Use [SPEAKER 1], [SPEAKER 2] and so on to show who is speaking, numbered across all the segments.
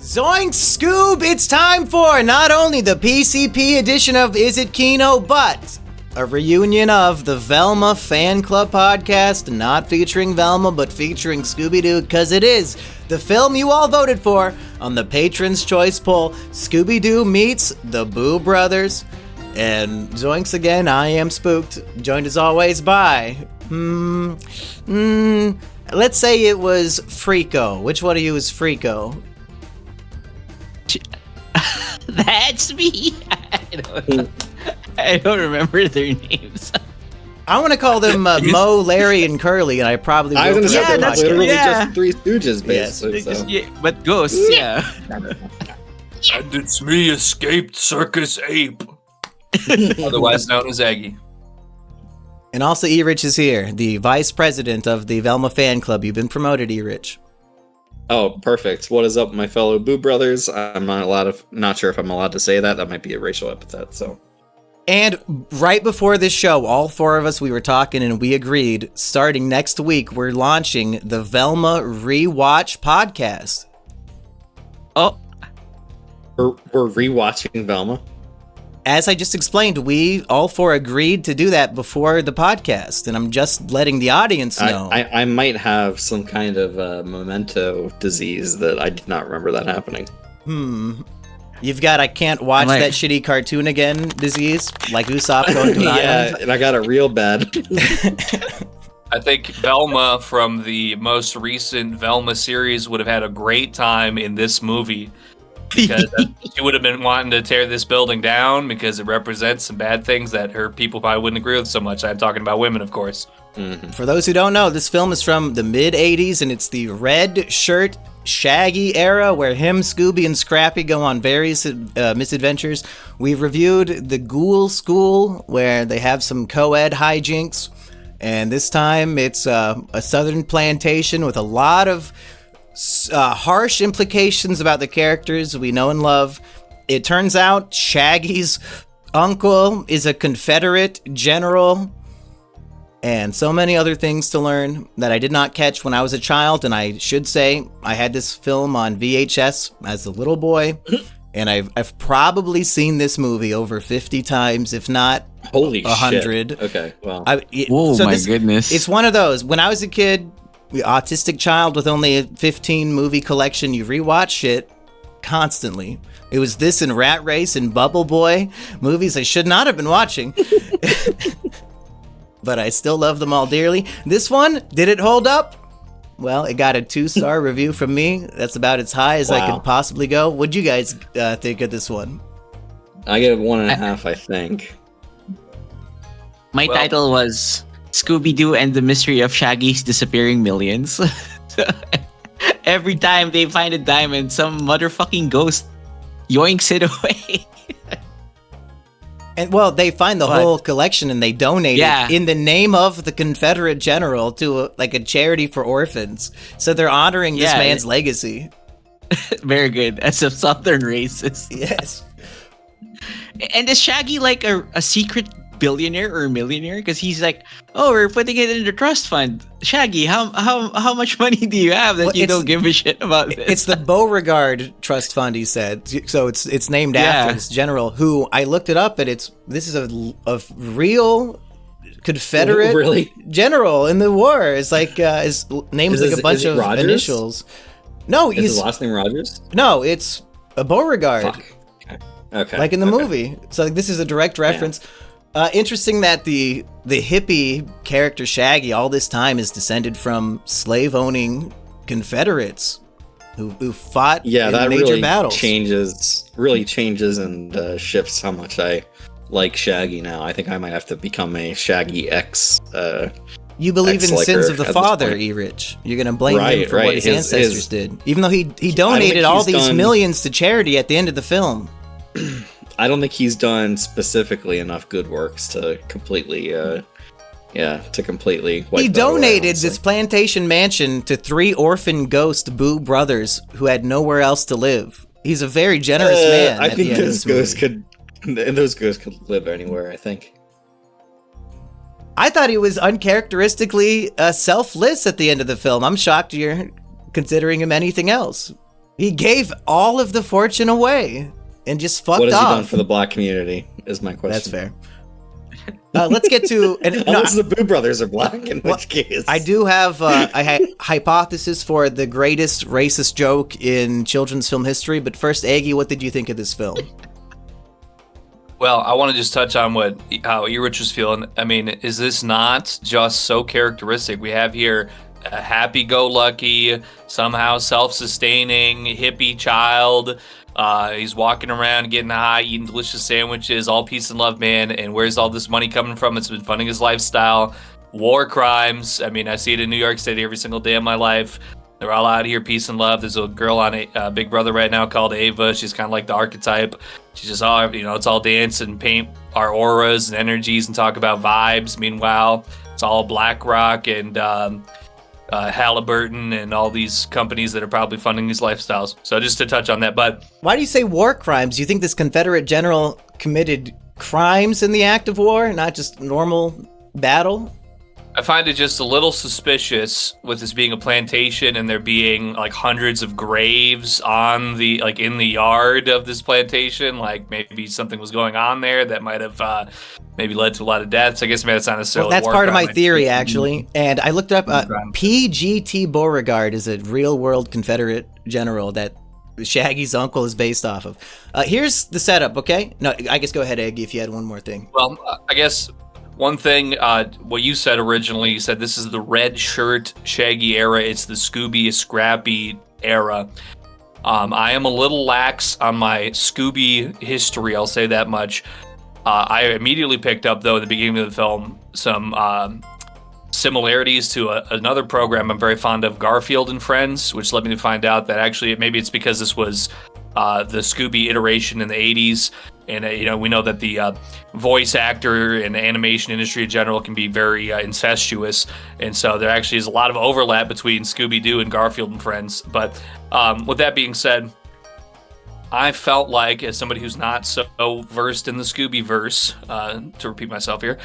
[SPEAKER 1] Zoink Scoob! It's time for not only the PCP edition of Is It Kino, but a reunion of the Velma Fan Club podcast, not featuring Velma, but featuring Scooby-Doo, because it is the film you all voted for on the Patron's Choice poll. Scooby-Doo meets the Boo Brothers. And Zoinks again, I am spooked, joined as always by, let's say it was Frico. Which one of you is Frico?
[SPEAKER 2] That's me. I don't remember their names.
[SPEAKER 1] I want to call them Mo, Larry, and Curly, and I probably will.
[SPEAKER 3] I was going to say that's literally
[SPEAKER 2] yeah.
[SPEAKER 3] just Three Stooges, basically.
[SPEAKER 1] Yes.
[SPEAKER 3] So.
[SPEAKER 2] Yeah, but ghosts, yeah.
[SPEAKER 4] And it's me, escaped circus ape. Otherwise known as Aggie.
[SPEAKER 1] And also E-Rich is here, the vice president of the Velma Fan Club. You've been promoted, E-Rich.
[SPEAKER 3] Oh, perfect. What is up, my fellow Boo Brothers? I'm not sure if I'm allowed to say that. That might be a racial epithet, so.
[SPEAKER 1] And right before this show, all four of us, we were talking and we agreed, starting next week, we're launching the Velma Rewatch podcast.
[SPEAKER 2] Oh.
[SPEAKER 3] We're rewatching Velma?
[SPEAKER 1] As I just explained, we all four agreed to do that before the podcast, and I'm just letting the audience know.
[SPEAKER 3] I might have some kind of memento disease that I did not remember that happening.
[SPEAKER 1] You've got I can't watch that shitty cartoon again disease, like Usopp going to an
[SPEAKER 3] Yeah,
[SPEAKER 1] island.
[SPEAKER 3] and I got it real bad.
[SPEAKER 4] I think Velma from the most recent Velma series would have had a great time in this movie. Because she would have been wanting to tear this building down because it represents some bad things that her people probably wouldn't agree with so much. I'm talking about women, of course.
[SPEAKER 3] Mm-hmm.
[SPEAKER 1] For those who don't know, this film is from the mid-'80s, and it's the Red Shirt Shaggy Era, where him, Scooby, and Scrappy go on various misadventures. We've reviewed the Ghoul School, where they have some co-ed hijinks, and this time it's a southern plantation with a lot of harsh implications about the characters we know and love. It turns out Shaggy's uncle is a Confederate general, and so many other things to learn that I did not catch when I was a child. And I should say I had this film on VHS as a little boy, and I've probably seen this movie over 50 times, if not
[SPEAKER 3] Holy
[SPEAKER 1] 100.
[SPEAKER 3] shit. Okay, well.
[SPEAKER 2] Goodness.
[SPEAKER 1] It's one of those. When I was a kid, autistic child with only a 15 movie collection, you rewatch shit constantly. It was this and Rat Race and Bubble Boy, movies I should not have been watching. But I still love them all dearly. This one, did it hold up? Well, it got a 2-star review from me. That's about as high as I could possibly go. What'd you guys think of this one?
[SPEAKER 3] I get 1.5, I think.
[SPEAKER 2] My title was Scooby-Doo and the Mystery of Shaggy's Disappearing Millions. Every time they find a diamond, some motherfucking ghost yoinks it away.
[SPEAKER 1] And well, they find the whole collection and they donate it in the name of the Confederate general to a charity for orphans. So they're honoring this man's legacy.
[SPEAKER 2] Very good. As a southern racist.
[SPEAKER 1] Yes.
[SPEAKER 2] And is Shaggy like a secret billionaire or millionaire? Because he's like, oh, we're putting it in the trust fund. Shaggy, how much money do you have that you don't give a shit about this?
[SPEAKER 1] It's the Beauregard Trust Fund, he said. So it's named after this general who I looked it up, and this is a real Confederate general in the war. It's like his name is like a bunch of
[SPEAKER 3] Rogers?
[SPEAKER 1] Initials. No,
[SPEAKER 3] is his last name Rogers?
[SPEAKER 1] No, it's a Beauregard.
[SPEAKER 3] Fuck. Okay.
[SPEAKER 1] Like in the movie. So this is a direct reference. Interesting that the hippie character Shaggy all this time is descended from slave-owning Confederates who fought in
[SPEAKER 3] that
[SPEAKER 1] major battles.
[SPEAKER 3] Really changes and shifts how much I like Shaggy now. I think I might have to become a Shaggy X.
[SPEAKER 1] You believe in sins of the father, E-Rich. You're going to blame him for what his ancestors did. Even though he donated all these millions to charity at the end of the film.
[SPEAKER 3] I don't think he's done specifically enough good works to completely wipe
[SPEAKER 1] He
[SPEAKER 3] that away,
[SPEAKER 1] donated
[SPEAKER 3] honestly.
[SPEAKER 1] this plantation mansion to 3 orphan ghost Boo brothers who had nowhere else to live. He's a very generous man.
[SPEAKER 3] I think those ghosts could live anywhere, I think.
[SPEAKER 1] I thought he was uncharacteristically selfless at the end of the film. I'm shocked you're considering him anything else. He gave all of the fortune away and just fucked off.
[SPEAKER 3] What has he done for the black community? Is my question.
[SPEAKER 1] That's fair. Let's get to.
[SPEAKER 3] Unless the Boo Brothers are black, in which case.
[SPEAKER 1] I do have a hypothesis for the greatest racist joke in children's film history. But first, Aggie, what did you think of this film?
[SPEAKER 4] Well, I want to just touch on how Erich was feeling. I mean, is this not just so characteristic? We have here a happy-go-lucky, somehow self-sustaining hippie child. He's walking around, getting high, eating delicious sandwiches, all peace and love, man. And where's all this money coming from? It's been funding his lifestyle. War crimes. I mean, I see it in New York City every single day of my life. They're all out here, peace and love. There's a girl on Big Brother right now called Ava. She's kind of like the archetype. She's just all, it's all dance and paint our auras and energies and talk about vibes. Meanwhile, it's all BlackRock and Halliburton and all these companies that are probably funding these lifestyles. So just to touch on that, but
[SPEAKER 1] why do you say war crimes? Do you think this Confederate general committed crimes in the act of war, not just normal battle?
[SPEAKER 4] I find it just a little suspicious with this being a plantation and there being like hundreds of graves on in the yard of this plantation. Like maybe something was going on there that might have maybe led to a lot of deaths. I guess maybe that's not necessarily.
[SPEAKER 1] Well, that's part of my theory, actually. And I looked up P.G.T. Beauregard is a real world Confederate general that Shaggy's uncle is based off of. Here's the setup, okay? No, I guess go ahead, Eggy, if you had one more thing.
[SPEAKER 4] Well, I guess one thing, what you said originally, you said this is the Red Shirt Shaggy Era. It's the Scrappy era. I am a little lax on my Scooby history, I'll say that much. I immediately picked up, though, at the beginning of the film, some similarities to another program I'm very fond of, Garfield and Friends, which led me to find out that actually maybe it's because this was the Scooby iteration in the 80s. And, we know that the voice actor and animation industry in general can be very incestuous. And so there actually is a lot of overlap between Scooby-Doo and Garfield and Friends. But with that being said, I felt like, as somebody who's not so versed in the Scooby-verse, to repeat myself here,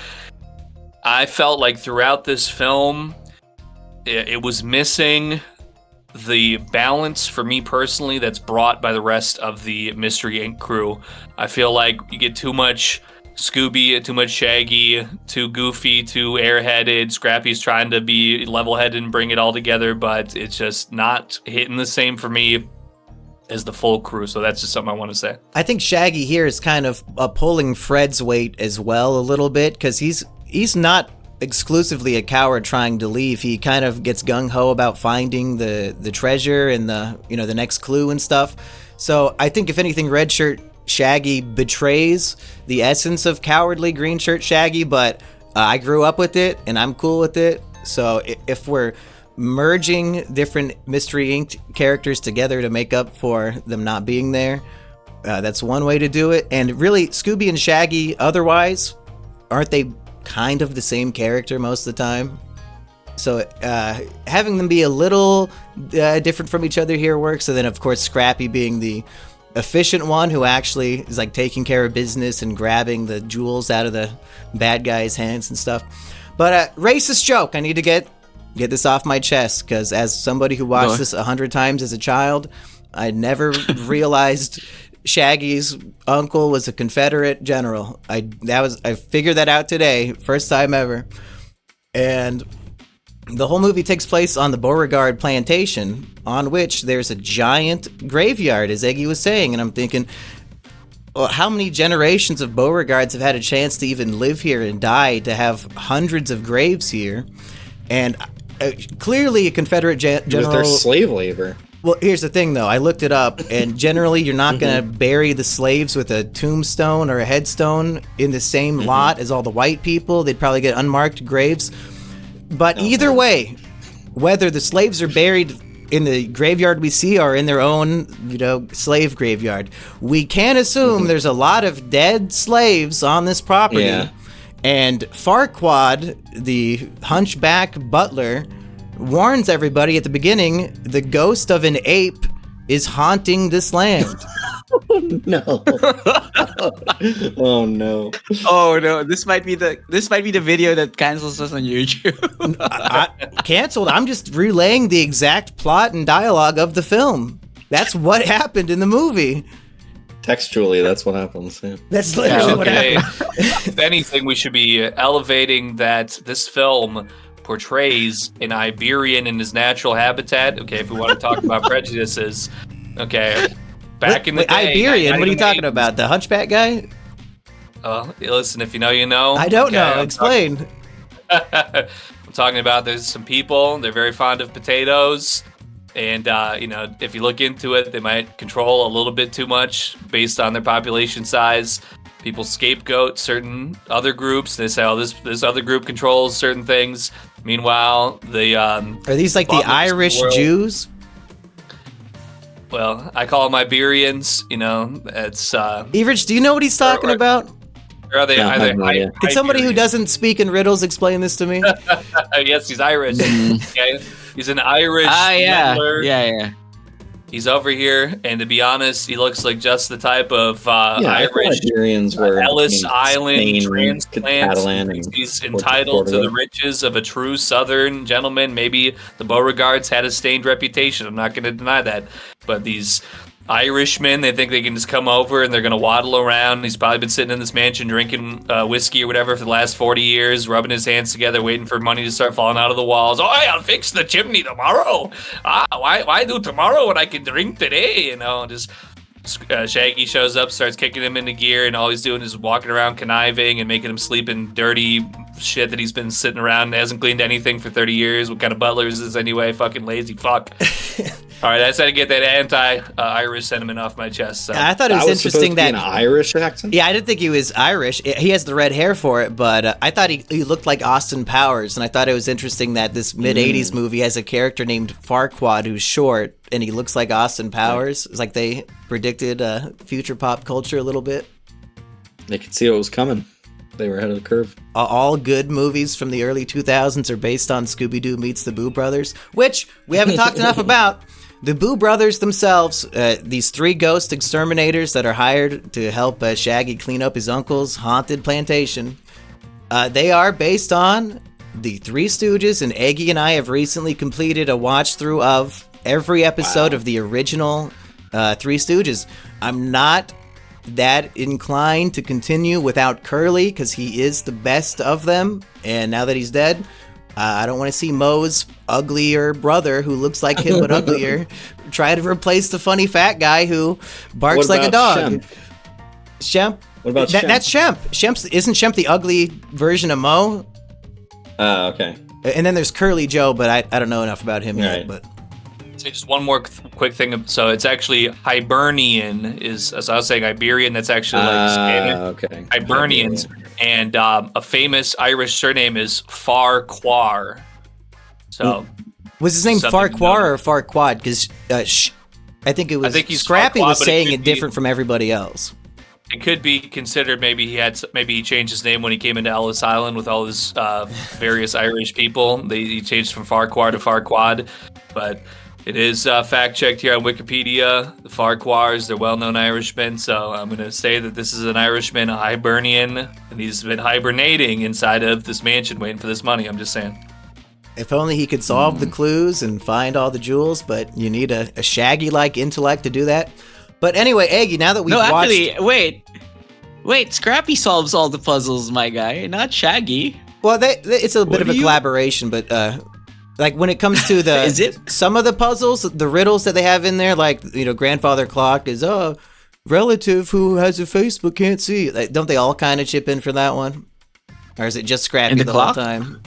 [SPEAKER 4] I felt like throughout this film, it was missing the balance for me personally that's brought by the rest of the Mystery Inc. crew. I feel like you get too much Scooby, too much Shaggy, too goofy, too airheaded. Scrappy's trying to be level-headed and bring it all together, but it's just not hitting the same for me as the full crew. So that's just something I want to say.
[SPEAKER 1] I think Shaggy here is kind of pulling Fred's weight as well a little bit, because he's not exclusively a coward trying to leave. He kind of gets gung-ho about finding the treasure and the next clue and stuff. So I think if anything, Red Shirt Shaggy betrays the essence of cowardly Green Shirt Shaggy, but I grew up with it and I'm cool with it. So if we're merging different Mystery Inc. characters together to make up for them not being there, that's one way to do it. And really, Scooby and Shaggy, otherwise, aren't they kind of the same character most of the time? So having them be a little different from each other here works. And then, of course, Scrappy being the efficient one who actually is like taking care of business and grabbing the jewels out of the bad guy's hands and stuff. But racist joke, I need to get this off my chest, because as somebody who watched this 100 times as a child, I never realized Shaggy's uncle was a Confederate general. I figured that out today, first time ever. And the whole movie takes place on the Beauregard plantation, on which there's a giant graveyard, as Eggy was saying. And I'm thinking, well, how many generations of Beauregards have had a chance to even live here and die to have hundreds of graves here? And clearly a Confederate general.
[SPEAKER 3] It was their slave labor.
[SPEAKER 1] Well, here's the thing, though. I looked it up, and generally you're not going to bury the slaves with a tombstone or a headstone in the same lot as all the white people. They'd probably get unmarked graves. But either way, whether the slaves are buried in the graveyard we see or in their own, slave graveyard, we can assume there's a lot of dead slaves on this property.
[SPEAKER 3] Yeah.
[SPEAKER 1] And Farquaad, the hunchback butler, warns everybody at the beginning the ghost of an ape is haunting this land.
[SPEAKER 3] Oh no. Oh no.
[SPEAKER 2] Oh no. This might be the video that cancels us on YouTube.
[SPEAKER 1] Canceled. I'm just relaying the exact plot and dialogue of the film. That's what happened in the movie.
[SPEAKER 3] Textually, that's what happens. Yeah.
[SPEAKER 1] That's literally what
[SPEAKER 4] Okay.
[SPEAKER 1] happened.
[SPEAKER 4] If anything, we should be elevating that this film portrays an Iberian in his natural habitat. Okay, if we want to talk about prejudices. Okay. Back in the
[SPEAKER 1] Wait,
[SPEAKER 4] day.
[SPEAKER 1] Iberian? What are you talking about? The Hunchback guy?
[SPEAKER 4] Listen, if you know, you know.
[SPEAKER 1] I don't know.
[SPEAKER 4] I'm
[SPEAKER 1] Explain.
[SPEAKER 4] I'm talking about there's some people, they're very fond of potatoes. And, if you look into it, they might control a little bit too much based on their population size. People scapegoat certain other groups. They say, oh, this other group controls certain things. Meanwhile,
[SPEAKER 1] Are these like the Irish Jews?
[SPEAKER 4] Well, I call them Iberians. It's...
[SPEAKER 1] Everidge, do you know what he's talking about?
[SPEAKER 4] Are they?
[SPEAKER 3] No, I have no idea.
[SPEAKER 1] Can somebody who doesn't speak in riddles explain this to me?
[SPEAKER 4] Yes, he's Irish. Okay, he's an Irish.
[SPEAKER 2] Yeah.
[SPEAKER 4] Hitler.
[SPEAKER 2] Yeah.
[SPEAKER 4] He's over here, and to be honest, he looks like just the type of
[SPEAKER 3] I thought
[SPEAKER 4] Irish
[SPEAKER 3] Iberians were
[SPEAKER 4] Ellis Island
[SPEAKER 3] Spain,
[SPEAKER 4] transplant.
[SPEAKER 3] Catalan, and
[SPEAKER 4] He's entitled to the riches of a true Southern gentleman. Maybe the Beauregards had a stained reputation. I'm not going to deny that. But these Irishmen, they think they can just come over and they're going to waddle around. He's probably been sitting in this mansion drinking whiskey or whatever for the last 40 years, rubbing his hands together, waiting for money to start falling out of the walls. Oh, I'll fix the chimney tomorrow. Why do tomorrow when I can drink today? Just Shaggy shows up, starts kicking him into gear, and all he's doing is walking around conniving and making him sleep in dirty shit that he's been sitting around and hasn't cleaned anything for 30 years. What kind of butler is this anyway? Fucking lazy fuck. All right, that's how to get that anti-Irish sentiment off my chest. So.
[SPEAKER 1] I thought it was interesting that
[SPEAKER 3] an Irish accent.
[SPEAKER 1] Yeah, I didn't think he was Irish. He has the red hair for it, but I thought he looked like Austin Powers, and I thought it was interesting that this mid-'80s movie has a character named Farquaad who's short, and he looks like Austin Powers. It's like they predicted future pop culture a little bit.
[SPEAKER 3] They could see what was coming. They were ahead of the curve.
[SPEAKER 1] All good movies from the early 2000s are based on Scooby-Doo meets the Boo Brothers, which we haven't talked enough about. The Boo Brothers themselves, these three ghost exterminators that are hired to help Shaggy clean up his uncle's haunted plantation, they are based on the Three Stooges, and Eggy and I have recently completed a watch-through of every episode of the original Three Stooges. I'm not that inclined to continue without Curly, because he is the best of them, and now that he's dead, I don't want to see Moe's uglier brother, who looks like him but uglier, try to replace the funny fat guy who barks like a dog. Shemp?
[SPEAKER 3] What about Shemp?
[SPEAKER 1] That's Shemp. Isn't Shemp the ugly version of Moe?
[SPEAKER 3] Okay.
[SPEAKER 1] And then there's Curly Joe, but I don't know enough about him yet.
[SPEAKER 3] Right.
[SPEAKER 1] But
[SPEAKER 4] So just one more quick thing. So it's actually Hibernian, as I was saying, Iberian. That's actually like Spanish.
[SPEAKER 3] Okay.
[SPEAKER 4] Hibernians. And a famous Irish surname is Farquhar. So
[SPEAKER 1] was his name
[SPEAKER 4] something
[SPEAKER 1] Farquhar or Farquad? Because I think it was.
[SPEAKER 4] I think he's
[SPEAKER 1] Scrappy
[SPEAKER 4] Farquaad,
[SPEAKER 1] was
[SPEAKER 4] but it
[SPEAKER 1] saying
[SPEAKER 4] could
[SPEAKER 1] it
[SPEAKER 4] be-
[SPEAKER 1] different from everybody else.
[SPEAKER 4] it could be considered maybe he changed his name when he came into Ellis Island with all his various Irish people. He changed from Farquhar to Farquad, but it is fact-checked here on Wikipedia. The Farquhars, they're well-known Irishmen, so I'm going to say that this is an Irishman, a Hibernian, and he's been hibernating inside of this mansion waiting for this money. I'm just saying.
[SPEAKER 1] If only he could solve the clues and find all the jewels, but you need a Shaggy-like intellect to do that. But anyway, Eggy, now that we've watched...
[SPEAKER 2] Wait, Scrappy solves all the puzzles, my guy, not Shaggy.
[SPEAKER 1] Well, it's a bit of a collaboration, but like when it comes to the
[SPEAKER 2] Is it?
[SPEAKER 1] some of the puzzles, the riddles that they have in there, like grandfather clock is relative who has a face but can't see. Like, don't they all kind of chip in for that one, or is it just Scrappy
[SPEAKER 2] In the
[SPEAKER 1] the
[SPEAKER 2] clock?
[SPEAKER 1] whole time?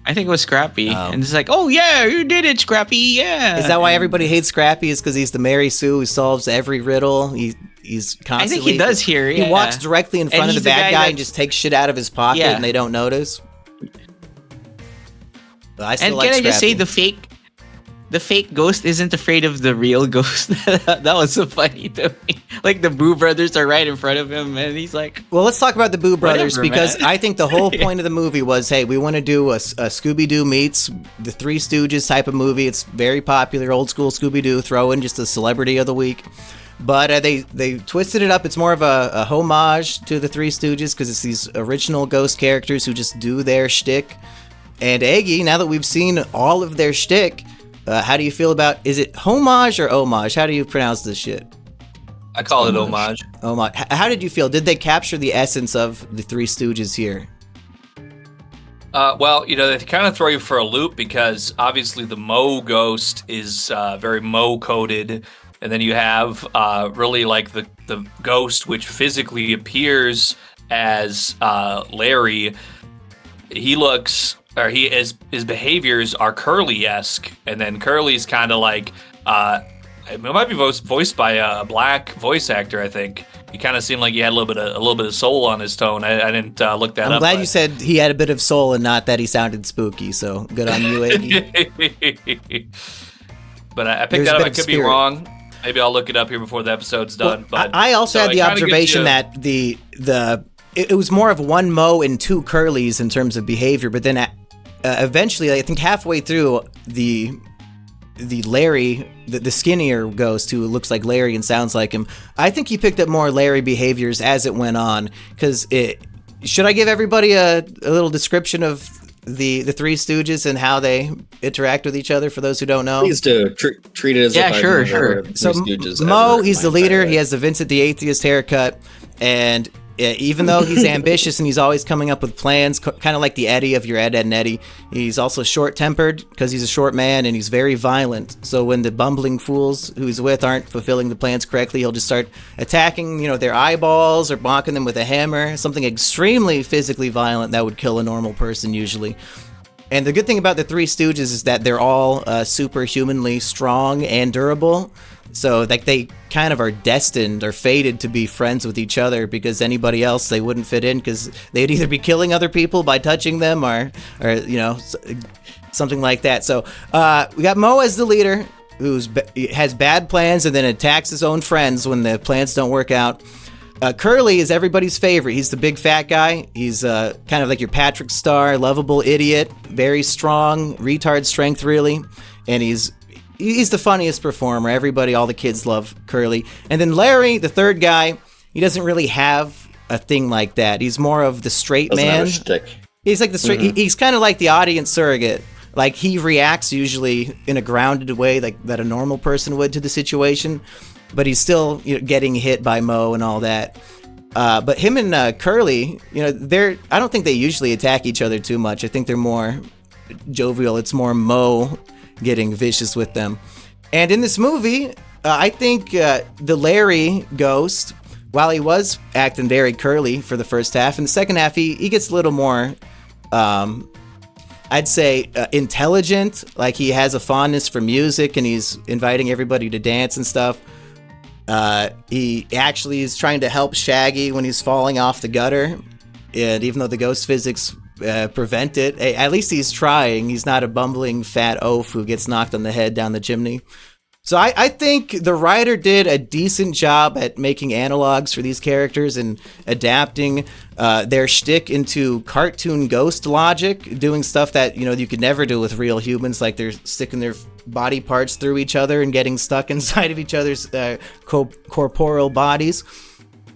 [SPEAKER 2] I think it was Scrappy, and it's like, oh yeah, you did it, Scrappy, yeah.
[SPEAKER 1] Is that why everybody hates Scrappy? Is because he's the Mary Sue who solves every riddle? He's constantly.
[SPEAKER 2] I think he does here.
[SPEAKER 1] He
[SPEAKER 2] yeah.
[SPEAKER 1] walks directly in front
[SPEAKER 2] And
[SPEAKER 1] of the
[SPEAKER 2] he's the
[SPEAKER 1] bad
[SPEAKER 2] guy
[SPEAKER 1] guy
[SPEAKER 2] that-
[SPEAKER 1] and just takes shit out of his pocket,
[SPEAKER 2] Yeah.
[SPEAKER 1] and they don't notice. But I still
[SPEAKER 2] And
[SPEAKER 1] like
[SPEAKER 2] can I just say
[SPEAKER 1] Scrappy.
[SPEAKER 2] the fake ghost isn't afraid of the real ghost? That was so funny to me. Like the Boo Brothers are right in front of him, and he's like,
[SPEAKER 1] Well, let's talk about the Boo Brothers,
[SPEAKER 2] Whatever,
[SPEAKER 1] because
[SPEAKER 2] man.
[SPEAKER 1] I think the whole point of the movie was, hey, we want to do a Scooby-Doo meets the Three Stooges type of movie. It's very popular, old school Scooby-Doo. Throw in just a celebrity of the week. But they twisted it up. It's more of a homage to the Three Stooges because it's these original ghost characters who just do their shtick. And Eggy, now that we've seen all of their shtick, How do you feel about? Is it homage or homage? How do you pronounce this shit?
[SPEAKER 4] I call it homage.
[SPEAKER 1] Homage. How did you feel? Did they capture the essence of the Three Stooges here?
[SPEAKER 4] Well, they kind of throw you for a loop because obviously the Moe ghost is very Moe coded, and then you have really like the ghost which physically appears as Larry. His behaviors are Curly-esque, and then Curly's kind of like it might be voiced by a black voice actor. I think he kind of seemed like he had a little bit of soul on his tone. I didn't look that up.
[SPEAKER 1] I'm glad you said he had a bit of soul and not that he sounded spooky. So good on you, Iggy.
[SPEAKER 4] But I picked that up. I could be wrong. Maybe I'll look it up here before the episode's done.
[SPEAKER 1] But I also had the observation that it was more of one Moe and two Curlys in terms of behavior, but then eventually, I think halfway through, the Larry, the skinnier ghost who looks like Larry and sounds like him, I think he picked up more Larry behaviors as it went on. Because should I give everybody a little description of the Three Stooges and how they interact with each other for those who don't know?
[SPEAKER 3] Please do. Treat it as if I've never heard of
[SPEAKER 1] So
[SPEAKER 3] Three Stooges
[SPEAKER 1] Moe,
[SPEAKER 3] ever
[SPEAKER 1] he's
[SPEAKER 3] in
[SPEAKER 1] the
[SPEAKER 3] my
[SPEAKER 1] leader.
[SPEAKER 3] entire
[SPEAKER 1] He has the Vincent the Atheist haircut, and even though he's ambitious and he's always coming up with plans, kind of like the Eddie of your Ed, Edd and Eddy, he's also short-tempered because he's a short man, and he's very violent. So when the bumbling fools who he's with aren't fulfilling the plans correctly, he'll just start attacking, their eyeballs or bonking them with a hammer, something extremely physically violent that would kill a normal person usually. And the good thing about the Three Stooges is that they're all superhumanly strong and durable. So like they kind of are destined or fated to be friends with each other, because anybody else they wouldn't fit in, because they'd either be killing other people by touching them or something like that. So we got Moe as the leader, who has bad plans and then attacks his own friends when the plans don't work out. Curly is everybody's favorite. He's the big fat guy. He's kind of like your Patrick Star, lovable idiot, very strong, retard strength really, and he's the funniest performer. All the kids love Curly. And then Larry, the third guy, he doesn't really have a thing like that. He's more of the straight man.
[SPEAKER 3] Have a shtick.
[SPEAKER 1] He's like the straight. He's kind of like the audience surrogate. Like he reacts usually in a grounded way, like that a normal person would to the situation, but he's still getting hit by Moe and all that. But him and Curly, I don't think they usually attack each other too much. I think they're more jovial. It's more Moe getting vicious with them. And in this movie, I think the Larry ghost, while he was acting very curly for the first half, in the second half he gets a little more, I'd say, intelligent. Like he has a fondness for music and he's inviting everybody to dance and stuff. He actually is trying to help Shaggy when he's falling off the gutter, and even though the ghost physics prevent it, at least he's trying. He's not a bumbling fat oaf who gets knocked on the head down the chimney. So I think the writer did a decent job at making analogs for these characters and adapting their shtick into cartoon ghost logic, doing stuff that you could never do with real humans, like they're sticking their body parts through each other and getting stuck inside of each other's corporeal bodies.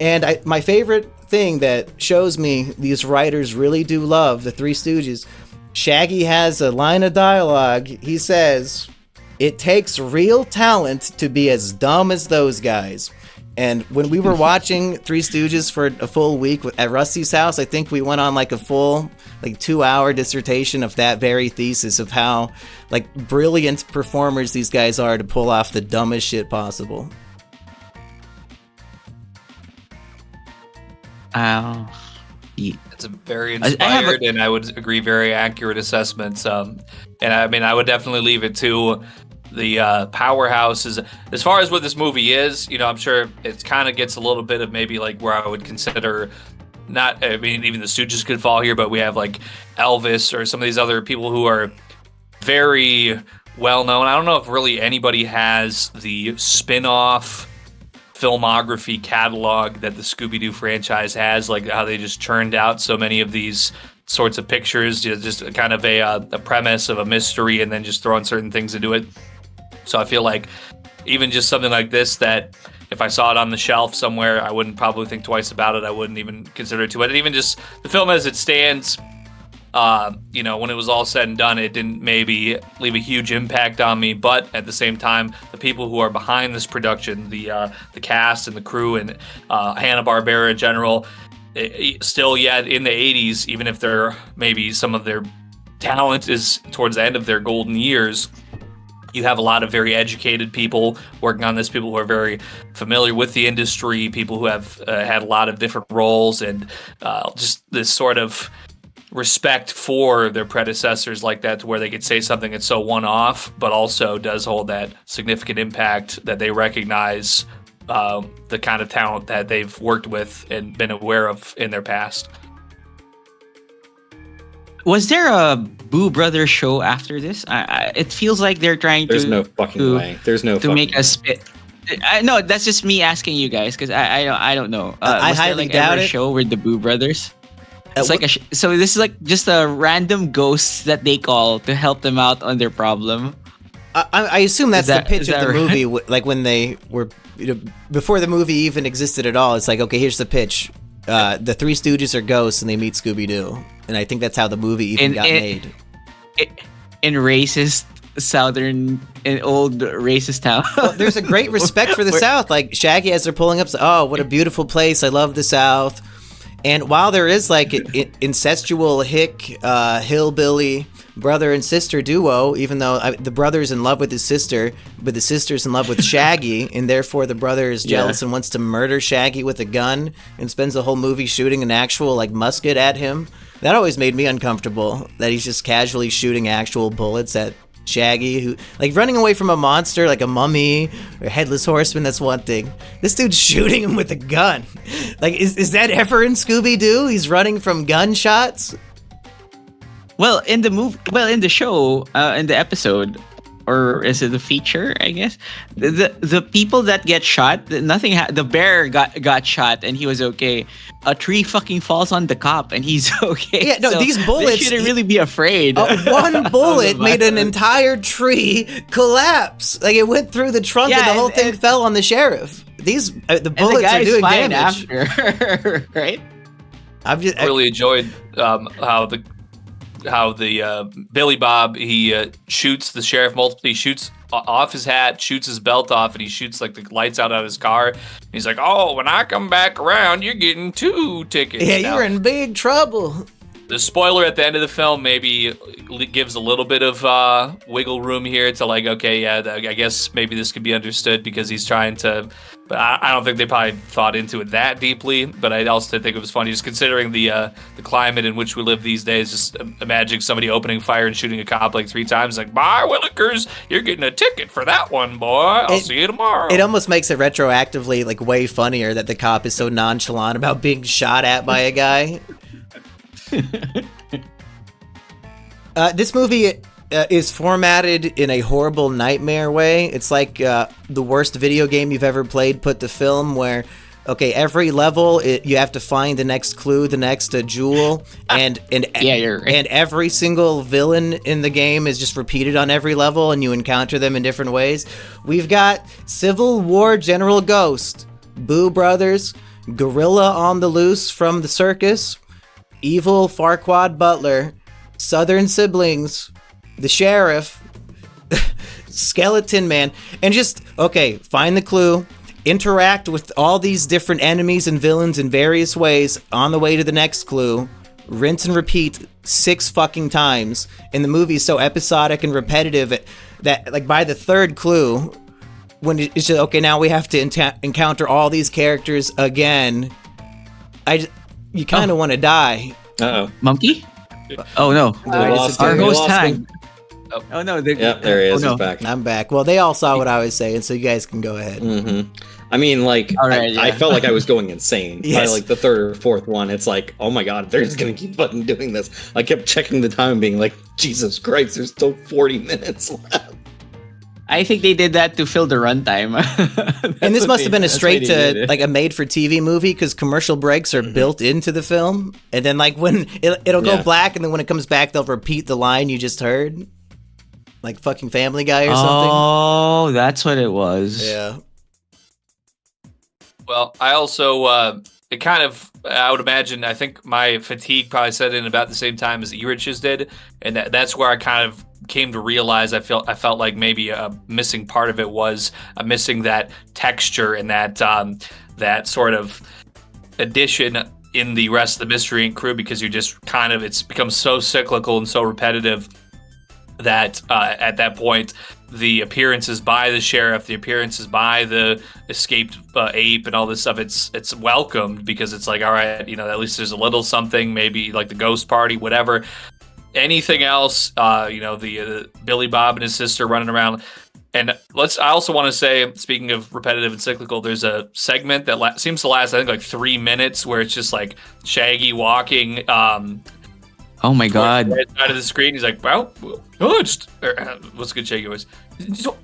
[SPEAKER 1] And my favorite thing that shows me these writers really do love the Three Stooges, Shaggy has a line of dialogue. He says, "It takes real talent to be as dumb as those guys." And when we were watching Three Stooges for a full week at Rusty's house, I think we went on like a full 2-hour dissertation of that very thesis of how brilliant performers these guys are to pull off the dumbest shit possible.
[SPEAKER 4] It's a very inspired and I would agree very accurate assessment. And I would definitely leave it to the powerhouse. As far as what this movie is, I'm sure it kind of gets a little bit of maybe where I would consider even the Stooges could fall here, but we have Elvis or some of these other people who are very well known. I don't know if really anybody has the spin-off filmography catalog that the Scooby-Doo franchise has, how they just churned out so many of these sorts of pictures, just kind of a premise of a mystery and then just throwing certain things into it. So I feel like even just something like this, that if I saw it on the shelf somewhere, I wouldn't probably think twice about it. I wouldn't even consider it too much. And even just the film as it stands, when it was all said and done, it didn't maybe leave a huge impact on me. But at the same time, the people who are behind this production, the cast and the crew and Hanna-Barbera in general, still, in the 80s, even if they're maybe some of their talent is towards the end of their golden years, you have a lot of very educated people working on this, people who are very familiar with the industry, people who have had a lot of different roles, and just this sort of respect for their predecessors like that, to where they could say something that's so one-off, but also does hold that significant impact that they recognize the kind of talent that they've worked with and been aware of in their past.
[SPEAKER 2] Was there a Boo Brothers show after this? It feels like they're trying
[SPEAKER 3] There's no fucking way. There's no
[SPEAKER 2] to
[SPEAKER 3] fucking
[SPEAKER 2] make a spit. No, that's just me asking you guys because I don't know.
[SPEAKER 1] I
[SPEAKER 2] was there
[SPEAKER 1] highly
[SPEAKER 2] like
[SPEAKER 1] doubt
[SPEAKER 2] ever a
[SPEAKER 1] it.
[SPEAKER 2] show with the Boo Brothers? It's like so this is like just a random ghosts that they call to help them out on their problem.
[SPEAKER 1] I assume that's the pitch
[SPEAKER 2] is
[SPEAKER 1] of
[SPEAKER 2] that
[SPEAKER 1] the
[SPEAKER 2] right?
[SPEAKER 1] movie. Like when they were, before the movie even existed at all. It's like, okay, here's the pitch. The Three Stooges are ghosts and they meet Scooby-Doo. And I think that's how the movie even got made.
[SPEAKER 2] In racist southern, in old racist town.
[SPEAKER 1] Well, there's a great respect for the South. Like Shaggy, as they're pulling up, oh, what a beautiful place. I love the South. And while there is like an incestual hick, hillbilly brother and sister duo, even though the brother's in love with his sister, but the sister's in love with Shaggy, and therefore the brother is jealous and wants to murder Shaggy with a gun and spends the whole movie shooting an actual like musket at him. That always made me uncomfortable, that he's just casually shooting actual bullets at Shaggy, who like running away from a monster like a mummy or headless horseman. That's one thing. This dude's shooting him with a gun. Like, is that ever in Scooby-Doo? He's running from gunshots.
[SPEAKER 2] Well, in the show, in the episode, or is it the feature? I guess the people that get shot, the bear got shot and he was okay. A tree fucking falls on the cop and he's okay.
[SPEAKER 1] Yeah, no,
[SPEAKER 2] so
[SPEAKER 1] these bullets.
[SPEAKER 2] They shouldn't really be afraid.
[SPEAKER 1] One bullet made an entire tree collapse. Like it went through the trunk and the whole thing fell on the sheriff. The bullets are doing damage.
[SPEAKER 2] After, right?
[SPEAKER 4] I really enjoyed how the Billy Bob, he shoots the sheriff multiple. He shoots off his hat, shoots his belt off, and he shoots like the lights out of his car. He's like, "Oh, when I come back around, you're getting 2 tickets."
[SPEAKER 1] Yeah, you're in big trouble.
[SPEAKER 4] The spoiler at the end of the film maybe gives a little bit of wiggle room here to like, okay, yeah, I guess maybe this could be understood because he's trying to. But I don't think they probably thought into it that deeply. But I also think it was funny, just considering the climate in which we live these days. Just imagining somebody opening fire and shooting a cop like 3 times, like, "Bye, Willikers, you're getting a ticket for that one, boy. I'll see you tomorrow."
[SPEAKER 1] It almost makes it retroactively like way funnier that the cop is so nonchalant about being shot at by a guy. This movie is formatted in a horrible nightmare way. It's like the worst video game you've ever played put to film, where every level you have to find the next clue, the next jewel, and
[SPEAKER 2] yeah, you're right.
[SPEAKER 1] And every single villain in the game is just repeated on every level, and you encounter them in different ways. We've got Civil War General Ghost, Boo Brothers, Gorilla on the Loose from the circus, Evil Farquaad Butler, Southern Siblings, the Sheriff, Skeleton Man, and just, find the clue, interact with all these different enemies and villains in various ways on the way to the next clue, rinse and repeat 6 fucking times. And the movie is so episodic and repetitive that, like, by the 3rd clue, when it's just, now we have to encounter all these characters again, you kind of want to die.
[SPEAKER 3] Uh-oh.
[SPEAKER 2] Monkey? Oh no. Our host time. Oh no.
[SPEAKER 3] Yep, there he is. He's back.
[SPEAKER 1] I'm back. Well, they all saw what I was saying, so you guys can go ahead.
[SPEAKER 3] Mm-hmm. I mean, like, I felt like I was going insane.
[SPEAKER 1] Yes.
[SPEAKER 3] By like the 3rd or 4th one, it's like, oh my god, they're just gonna keep fucking doing this. I kept checking the time and being like, Jesus Christ, there's still 40 minutes left.
[SPEAKER 2] I think they did that to fill the runtime.
[SPEAKER 1] And this must have been a straight to like a made-for-TV movie, because commercial breaks are built into the film. And then like when it'll go black, and then when it comes back, they'll repeat the line you just heard, like fucking Family Guy or something.
[SPEAKER 2] Oh, that's what it was.
[SPEAKER 1] Yeah.
[SPEAKER 4] Well, I also it kind of, I would imagine, I think my fatigue probably set in about the same time as E-Riches did, and that's where I kind of came to realize I felt like maybe a missing part of it was missing that texture and that sort of addition in the rest of the Mystery Inc. crew, because you're just kind of, it's become so cyclical and so repetitive that at that point, the appearances by the sheriff, the appearances by the escaped ape and all this stuff, it's welcomed, because it's like, all right, at least there's a little something, maybe like the ghost party, whatever. Anything else, the Billy Bob and his sister running around. And I also want to say, speaking of repetitive and cyclical, there's a segment that seems to last, I think, like 3 minutes, where it's just like Shaggy walking
[SPEAKER 2] oh my god!
[SPEAKER 4] Right side of the screen. He's like, well, what's good Shaggy voice?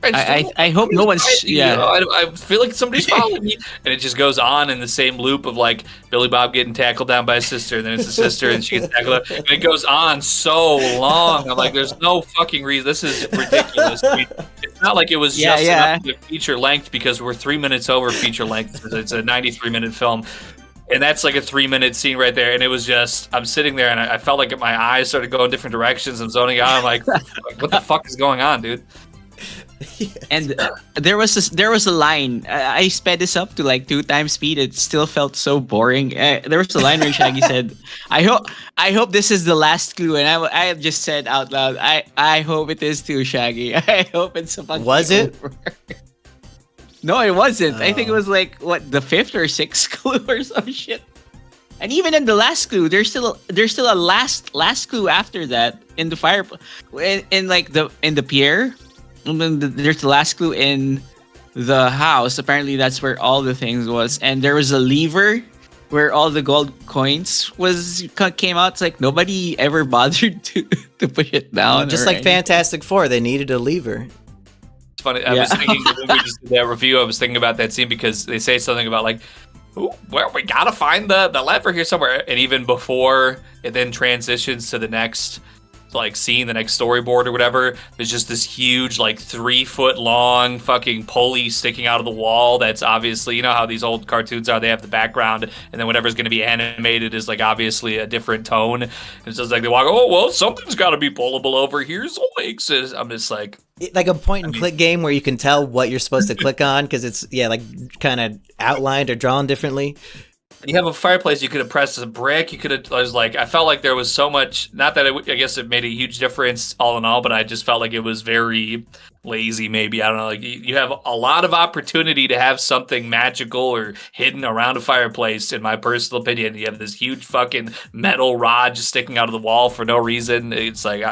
[SPEAKER 2] I hope no one's
[SPEAKER 4] I feel like somebody's following me, and it just goes on in the same loop of like Billy Bob getting tackled down by his sister, and then it's the sister and she gets tackled up, and it goes on so long. I'm like, there's no fucking reason. This is ridiculous. I mean, it's not like it was just enough of feature length, because we're 3 minutes over feature length. It's a 93-minute film. And that's like a 3-minute scene right there. And it was just, I'm sitting there and I felt like my eyes started going different directions. I'm zoning out. I'm like, what the fuck is going on, dude?
[SPEAKER 2] And there was a line. I sped this up to like 2 times speed. It still felt so boring. There was a line where Shaggy said, I hope this is the last clue. And I just said out loud, I hope it is too, Shaggy. I hope it's a fucking
[SPEAKER 1] Was it?
[SPEAKER 2] over. No, it wasn't. I think it was like the 5th or 6th clue or some shit. And even in the last clue, there's still a last clue after that in the fire, in the pier. And then there's the last clue in the house. Apparently, that's where all the things was, and there was a lever where all the gold coins came out. It's like nobody ever bothered to push it down.
[SPEAKER 1] Just like anything. Fantastic Four, they needed a lever.
[SPEAKER 4] It's funny. I was thinking when we just did that review, I was thinking about that scene, because they say something about like, well, we gotta find the lever here somewhere, and even before it then transitions to the next like scene, the next storyboard or whatever, there's just this huge like 3-foot long fucking pulley sticking out of the wall. That's obviously, you know how these old cartoons are, they have the background, and then whatever's going to be animated is like obviously a different tone. And it's just like they walk, oh well, something's got to be pullable over here, so I'm just like
[SPEAKER 1] a point and click game where you can tell what you're supposed to click on, because it's like kind of outlined or drawn differently.
[SPEAKER 4] You have a fireplace, you could have pressed a brick, you could have, I felt like there was so much, not that I guess it made a huge difference all in all, but I just felt like it was very lazy, maybe. I don't know, like you have a lot of opportunity to have something magical or hidden around a fireplace, in my personal opinion. You have this huge fucking metal rod just sticking out of the wall for no reason. It's like,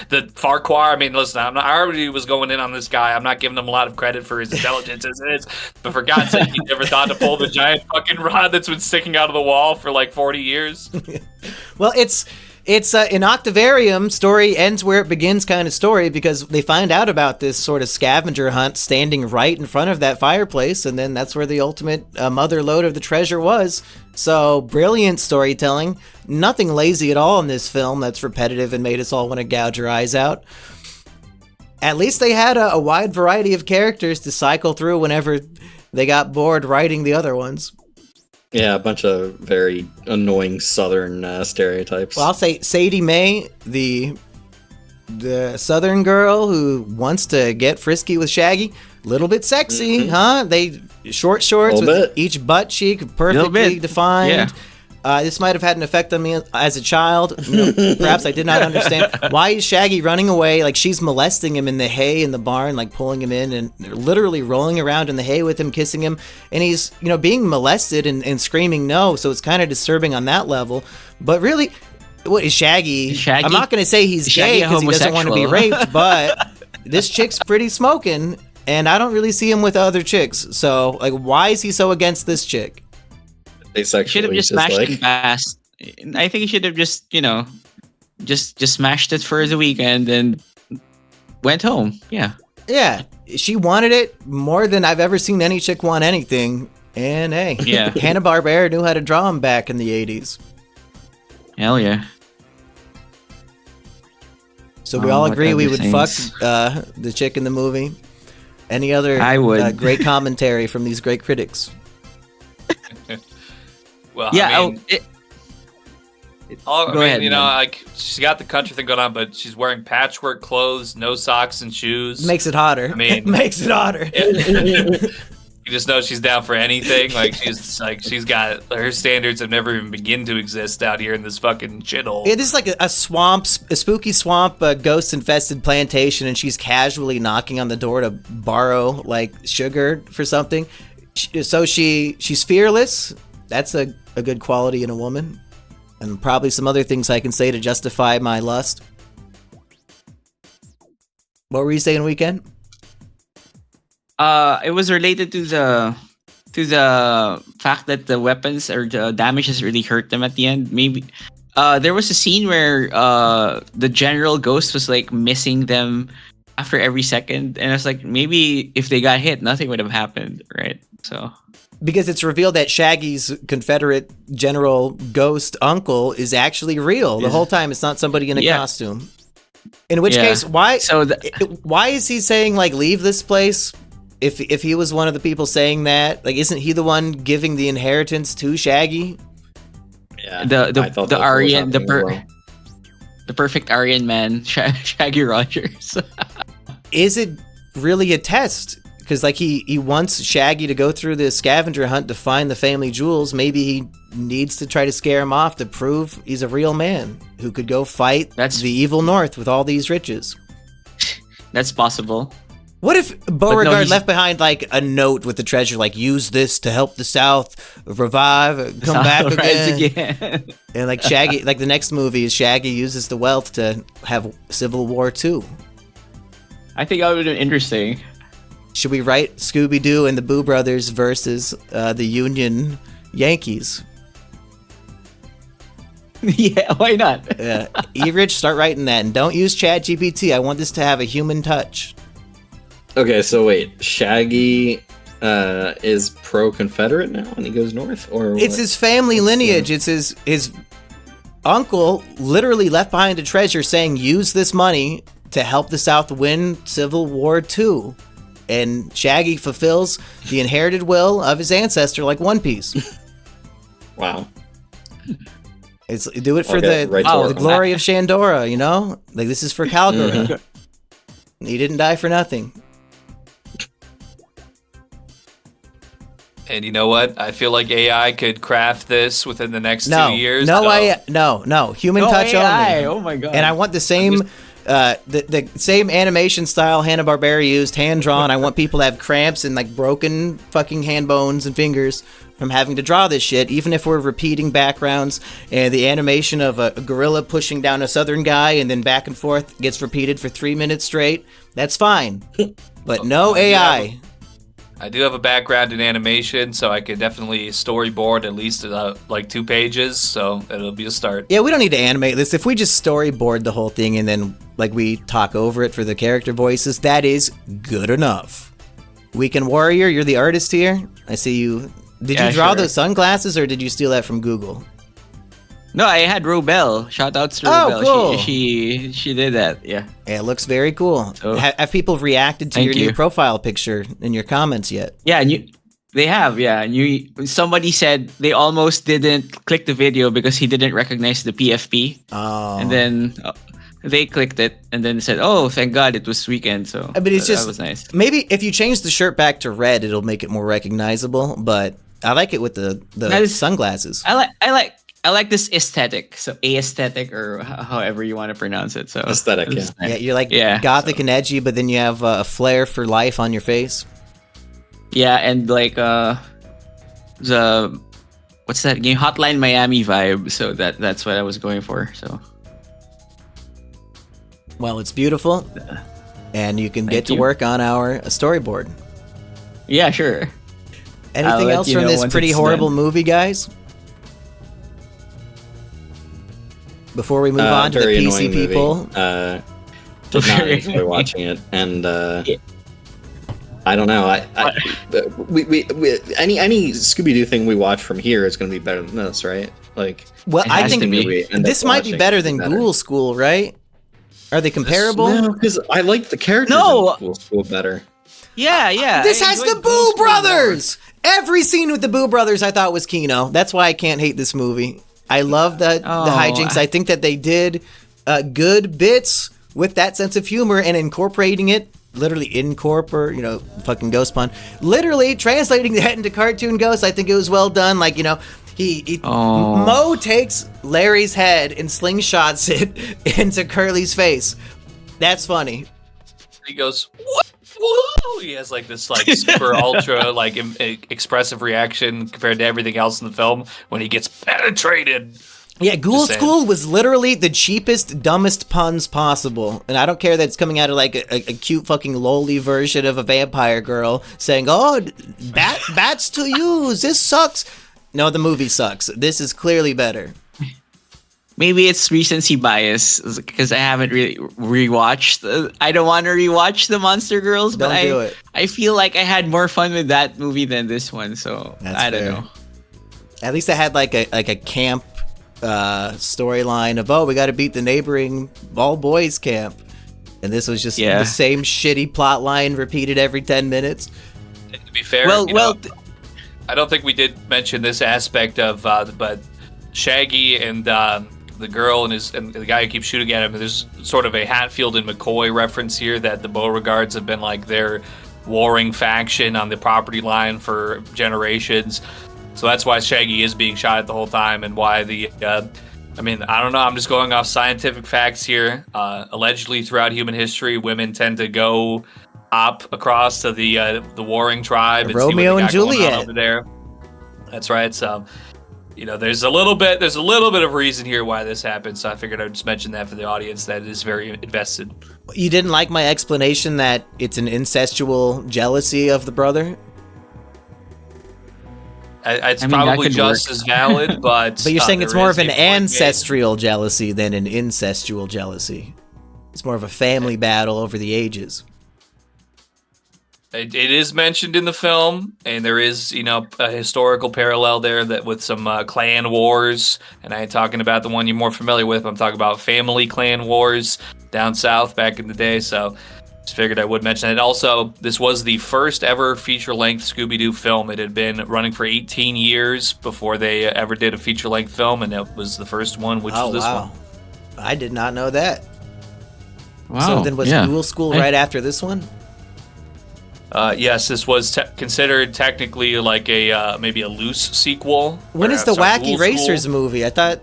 [SPEAKER 4] the Farquhar, I mean, listen, I already was going in on this guy. I'm not giving him a lot of credit for his intelligence as it is, but for God's sake, you never thought to pull the giant fucking rod that's been sticking out of the wall for like 40 years.
[SPEAKER 1] Well, it's an Octavarium story ends where it begins kind of story, because they find out about this sort of scavenger hunt standing right in front of that fireplace, and then that's where the ultimate mother lode of the treasure was. So brilliant storytelling, nothing lazy at all in this film that's repetitive and made us all want to gouge our eyes out. At least they had a wide variety of characters to cycle through whenever they got bored writing the other ones.
[SPEAKER 3] Yeah, a bunch of very annoying Southern stereotypes.
[SPEAKER 1] Well, I'll say Sadie Mae, the Southern girl who wants to get frisky with Shaggy, little bit sexy, huh? They short shorts with each butt cheek perfectly defined.
[SPEAKER 2] Yeah.
[SPEAKER 1] This might have had an effect on me as a child. Perhaps I did not understand. Why is Shaggy running away? Like, she's molesting him in the hay in the barn, like pulling him in and literally rolling around in the hay with him, kissing him. And he's, being molested and screaming no. So it's kind of disturbing on that level. But really, what is Shaggy? I'm not going to say he's gay because he doesn't want to be raped, but this chick's pretty smoking. And I don't really see him with other chicks. So, like, why is he so against this chick?
[SPEAKER 3] Should
[SPEAKER 2] have just smashed him past. I think he should have just, just smashed it for the weekend and went home. Yeah.
[SPEAKER 1] Yeah. She wanted it more than I've ever seen any chick want anything. And hey, Hanna-Barbera knew how to draw him back in the 80s.
[SPEAKER 2] Hell yeah.
[SPEAKER 1] So we all agree we would fuck the chick in the movie. Any other
[SPEAKER 2] I would.
[SPEAKER 1] Great commentary from these great critics?
[SPEAKER 4] Well,
[SPEAKER 2] Yeah.
[SPEAKER 4] I mean,
[SPEAKER 2] Go ahead,
[SPEAKER 4] you know,
[SPEAKER 2] man.
[SPEAKER 4] like she's got the country thing going on, but she's wearing patchwork clothes, no socks and shoes.
[SPEAKER 1] Makes it hotter.
[SPEAKER 4] I mean-
[SPEAKER 1] makes it hotter.
[SPEAKER 4] You just know she's down for anything. Like she's got her standards have never even begin to exist out here in this fucking shithole.
[SPEAKER 1] It is like a swamp, a spooky swamp, ghost-infested plantation, and she's casually knocking on the door to borrow like sugar for something. So she's fearless. That's a good quality in a woman, and probably some other things I can say to justify my lust. What were you saying, Weekend?
[SPEAKER 2] It was related to the fact that the weapons or the damages really hurt them at the end. Maybe there was a scene where the general ghost was like missing them after every second, and it's like maybe if they got hit, nothing would have happened, right? So
[SPEAKER 1] Because it's revealed that Shaggy's Confederate General Ghost uncle is actually real the whole time. It's not somebody in a costume. In which case, why is he saying like leave this place? If he was one of the people saying that, like, isn't he the one giving the inheritance to Shaggy?
[SPEAKER 3] Yeah,
[SPEAKER 2] the Aryan, the perfect Aryan man, Shaggy Rogers.
[SPEAKER 1] Is it really a test? Because like he wants Shaggy to go through the scavenger hunt to find the family jewels. Maybe he needs to try to scare him off to prove he's a real man who could go fight the evil North with all these riches.
[SPEAKER 2] That's possible.
[SPEAKER 1] What if Beauregard left behind like a note with the treasure, like use this to help the South revive, come back again. And like Shaggy, like the next movie is Shaggy uses the wealth to have Civil War II.
[SPEAKER 2] I think that would have been interesting.
[SPEAKER 1] Should we write Scooby-Doo and the Boo Brothers versus the Union Yankees?
[SPEAKER 2] Yeah, why not?
[SPEAKER 1] E-Rich, start writing that, and don't use ChatGPT. I want this to have a human touch.
[SPEAKER 3] Okay, so wait, Shaggy is pro-Confederate now and he goes north? Or
[SPEAKER 1] it's his family lineage. It's his uncle literally left behind a treasure saying, use this money to help the South win Civil War II. And Shaggy fulfills the inherited will of his ancestor like One Piece.
[SPEAKER 3] Wow.
[SPEAKER 1] Do it for the glory of Shandora, you know? Like, this is for Calgary. He didn't die for nothing.
[SPEAKER 4] And you know what? I feel like AI could craft this within the next 2 years.
[SPEAKER 1] No. Human touch
[SPEAKER 2] AI.
[SPEAKER 1] only.
[SPEAKER 2] Oh my god.
[SPEAKER 1] And I want the same the same animation style Hanna-Barbera used, hand-drawn. I want people to have cramps and like broken fucking hand bones and fingers from having to draw this shit, even if we're repeating backgrounds and the animation of a gorilla pushing down a southern guy and then back and forth gets repeated for 3 minutes straight. That's fine. But no AI.
[SPEAKER 4] I do have a background in animation, so I could definitely storyboard at least like 2 pages, so it'll be a start.
[SPEAKER 1] Yeah, we don't need to animate this. If we just storyboard the whole thing and then like we talk over it for the character voices, that is good enough. Weekend Warrior, you're the artist here. I see you. Did you draw those sunglasses or did you steal that from Google?
[SPEAKER 2] No, I had Robel. Shout outs to
[SPEAKER 1] Oh,
[SPEAKER 2] Robel.
[SPEAKER 1] cool.
[SPEAKER 2] She did that. Yeah.
[SPEAKER 1] Yeah, it looks very cool.
[SPEAKER 2] So,
[SPEAKER 1] have people reacted to your
[SPEAKER 2] thank you.
[SPEAKER 1] new profile picture in your comments yet?
[SPEAKER 2] Yeah, and they have. Yeah, and somebody said they almost didn't click the video because he didn't recognize the PFP.
[SPEAKER 1] Oh.
[SPEAKER 2] And then they clicked it and then said, "Oh, thank God it was weekend." So
[SPEAKER 1] But it's just
[SPEAKER 2] that was nice.
[SPEAKER 1] Maybe if you change the shirt back to red, it'll make it more recognizable. But I like it with the sunglasses.
[SPEAKER 2] I like this aesthetic. So aesthetic or however you want to pronounce it. So
[SPEAKER 3] Aesthetic, yeah.
[SPEAKER 2] nice.
[SPEAKER 1] Yeah, you're like gothic and edgy, but then you have a flair for life on your face.
[SPEAKER 2] Yeah, and like the what's that game? Hotline Miami vibe. So that's what I was going for. So
[SPEAKER 1] Well, it's beautiful, and you can get to work on our storyboard.
[SPEAKER 2] Yeah, sure.
[SPEAKER 1] Anything else from this pretty horrible movie, guys? Before we move on to the PC people.
[SPEAKER 3] Did not enjoy watching it, and I don't know. We any Scooby-Doo thing we watch from here is going to be better than this, right? Like,
[SPEAKER 1] well, I think this might be better than
[SPEAKER 3] better.
[SPEAKER 1] Ghoul School, right? Are they comparable?
[SPEAKER 3] No, because I like the characters in Ghoul School better.
[SPEAKER 2] Yeah.
[SPEAKER 1] This has the Boo Brothers! Every scene with the Boo Brothers I thought was Kino. That's why I can't hate this movie. I love the hijinks. I think that they did good bits with that sense of humor and incorporating it, literally fucking ghost pun. Literally translating that into cartoon ghosts. I think it was well done. Like, Mo takes Larry's head and slingshots it into Curly's face. That's funny.
[SPEAKER 4] He goes, what? Whoa! He has like this like super ultra like expressive reaction compared to everything else in the film when he gets penetrated.
[SPEAKER 1] Yeah, Ghoul School was literally the cheapest, dumbest puns possible. And I don't care that it's coming out of like a cute fucking lowly version of a vampire girl saying, oh, bats to use, this sucks. No, the movie sucks. This is clearly better.
[SPEAKER 2] Maybe it's recency bias because I haven't really rewatched. I don't want to rewatch the Monster Girls, but I feel like I had more fun with that movie than this one. So I don't know.
[SPEAKER 1] At least I had like a camp storyline of we got to beat the neighboring all boys camp, and this was just the same shitty plot line repeated every 10 minutes.
[SPEAKER 4] To be fair, I don't think we did mention this aspect of but Shaggy and the girl and the guy who keeps shooting at him. There's sort of a Hatfield and McCoy reference here that the Beauregards have been like their warring faction on the property line for generations. So that's why Shaggy is being shot at the whole time, and why I don't know. I'm just going off scientific facts here. Allegedly, throughout human history, women tend to go up across to the warring tribe and
[SPEAKER 1] Romeo
[SPEAKER 4] see what
[SPEAKER 1] and Juliet
[SPEAKER 4] over there. That's right. So, there's a little bit of reason here why this happened. So I figured I'd just mention that for the audience that is very invested.
[SPEAKER 1] You didn't like my explanation that it's an incestual jealousy of the brother?
[SPEAKER 4] It's probably just as valid, but
[SPEAKER 1] but you're saying it's more of an ancestral jealousy than an incestual jealousy. It's more of a family battle over the ages.
[SPEAKER 4] It is mentioned in the film, and there is, a historical parallel there that with some clan wars. And I ain't talking about the one you're more familiar with. I'm talking about family clan wars down south back in the day. So just figured I would mention it. Also, this was the first ever feature-length Scooby-Doo film. It had been running for 18 years before they ever did a feature-length film, and it was the first one, which was this one.
[SPEAKER 1] I did not know that.
[SPEAKER 2] Wow.
[SPEAKER 1] So then was Ghoul School right after this one?
[SPEAKER 4] Yes, this was considered technically like maybe a loose sequel.
[SPEAKER 1] When is the Wacky Racers movie? I thought,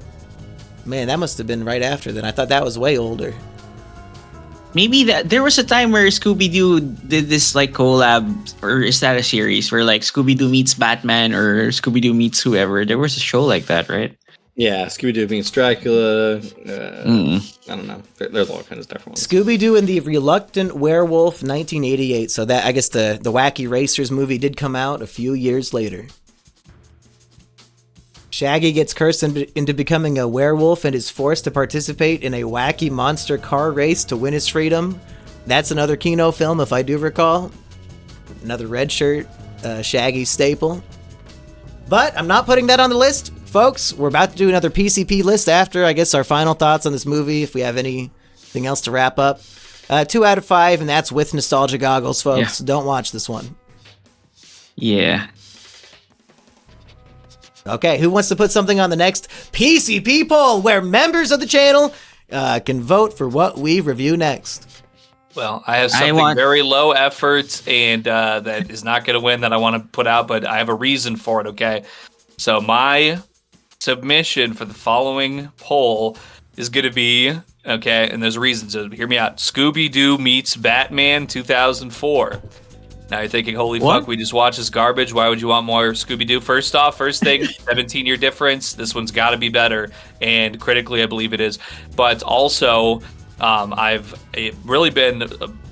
[SPEAKER 1] man, that must have been right after then. I thought that was way older.
[SPEAKER 2] Maybe there was a time where Scooby-Doo did this like collab, or is that a series where like Scooby-Doo meets Batman or Scooby-Doo meets whoever? There was a show like that, right?
[SPEAKER 3] Yeah, Scooby-Doo meets Dracula. I don't know. There's all kinds of different ones.
[SPEAKER 1] Scooby-Doo and the Reluctant Werewolf, 1988. So that, I guess the Wacky Racers movie did come out a few years later. Shaggy gets cursed into becoming a werewolf and is forced to participate in a wacky monster car race to win his freedom. That's another Kino film, if I do recall. Another Red Shirt Shaggy staple. But I'm not putting that on the list. Folks, we're about to do another PCP list after, I guess, our final thoughts on this movie, if we have anything else to wrap up. 2 out of 5, and that's with nostalgia goggles, folks. Yeah. Don't watch this one.
[SPEAKER 2] Yeah.
[SPEAKER 1] Okay, who wants to put something on the next PCP poll, where members of the channel can vote for what we review next?
[SPEAKER 4] Well, I have something very low effort and that is not going to win that I want to put out, but I have a reason for it, okay? So my submission for the following poll is going to be, okay, and there's a reason, so hear me out. Scooby-Doo meets Batman 2004. Now you're thinking, holy fuck, we just watched this garbage. Why would you want more Scooby-Doo? First thing, 17-year difference. This one's got to be better. And critically, I believe it is. But also, I've really been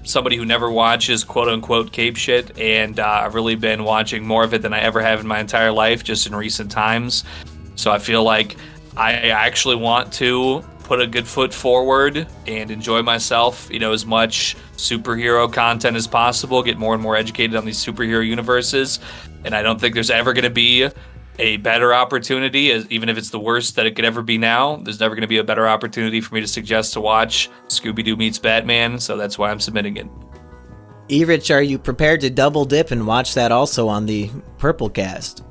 [SPEAKER 4] somebody who never watches quote-unquote cape shit. And I've really been watching more of it than I ever have in my entire life, just in recent times. So I feel like I actually want to put a good foot forward and enjoy myself, as much superhero content as possible, get more and more educated on these superhero universes. And I don't think there's ever going to be a better opportunity, even if it's the worst that it could ever be now. There's never going to be a better opportunity for me to suggest to watch Scooby-Doo meets Batman, so that's why I'm submitting it.
[SPEAKER 1] Erich, are you prepared to double dip and watch that also on the Purple Cast?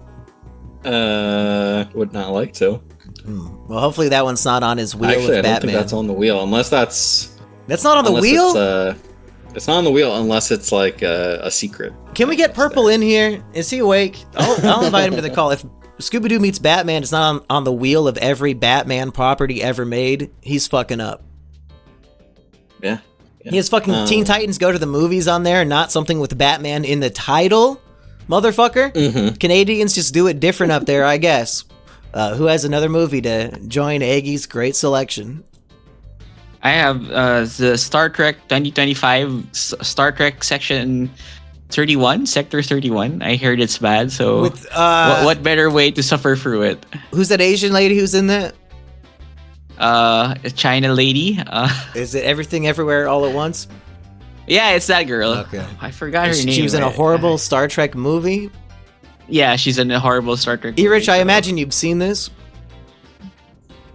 [SPEAKER 3] Would not like to.
[SPEAKER 1] Well, hopefully that one's not on his wheel
[SPEAKER 3] Actually,
[SPEAKER 1] with
[SPEAKER 3] I don't
[SPEAKER 1] Batman.
[SPEAKER 3] think that's on the wheel, unless that's...
[SPEAKER 1] That's not on the wheel?
[SPEAKER 3] It's not on the wheel unless it's like a secret.
[SPEAKER 1] Can we get Purple in here? Is he awake? I'll invite him to the call. If Scooby-Doo meets Batman is not on the wheel of every Batman property ever made, he's fucking up.
[SPEAKER 3] Yeah.
[SPEAKER 1] He has fucking Teen Titans Go to the Movies on there and not something with Batman in the title, motherfucker.
[SPEAKER 3] Mm-hmm.
[SPEAKER 1] Canadians just do it different up there, I guess. Who has another movie to join Aggie's great selection?
[SPEAKER 2] I have the Star Trek 2025 Star Trek Section 31, Sector 31. I heard it's bad, so
[SPEAKER 1] With,
[SPEAKER 2] what better way to suffer through it?
[SPEAKER 1] Who's that Asian lady who's in that?
[SPEAKER 2] A China lady.
[SPEAKER 1] Is it Everything Everywhere All at Once?
[SPEAKER 2] Yeah, it's that girl.
[SPEAKER 1] Okay.
[SPEAKER 2] I forgot her name.
[SPEAKER 1] She was in a horrible Star Trek movie.
[SPEAKER 2] Yeah, she's in a horrible Star Trek movie.
[SPEAKER 1] Erich, I imagine you've seen this.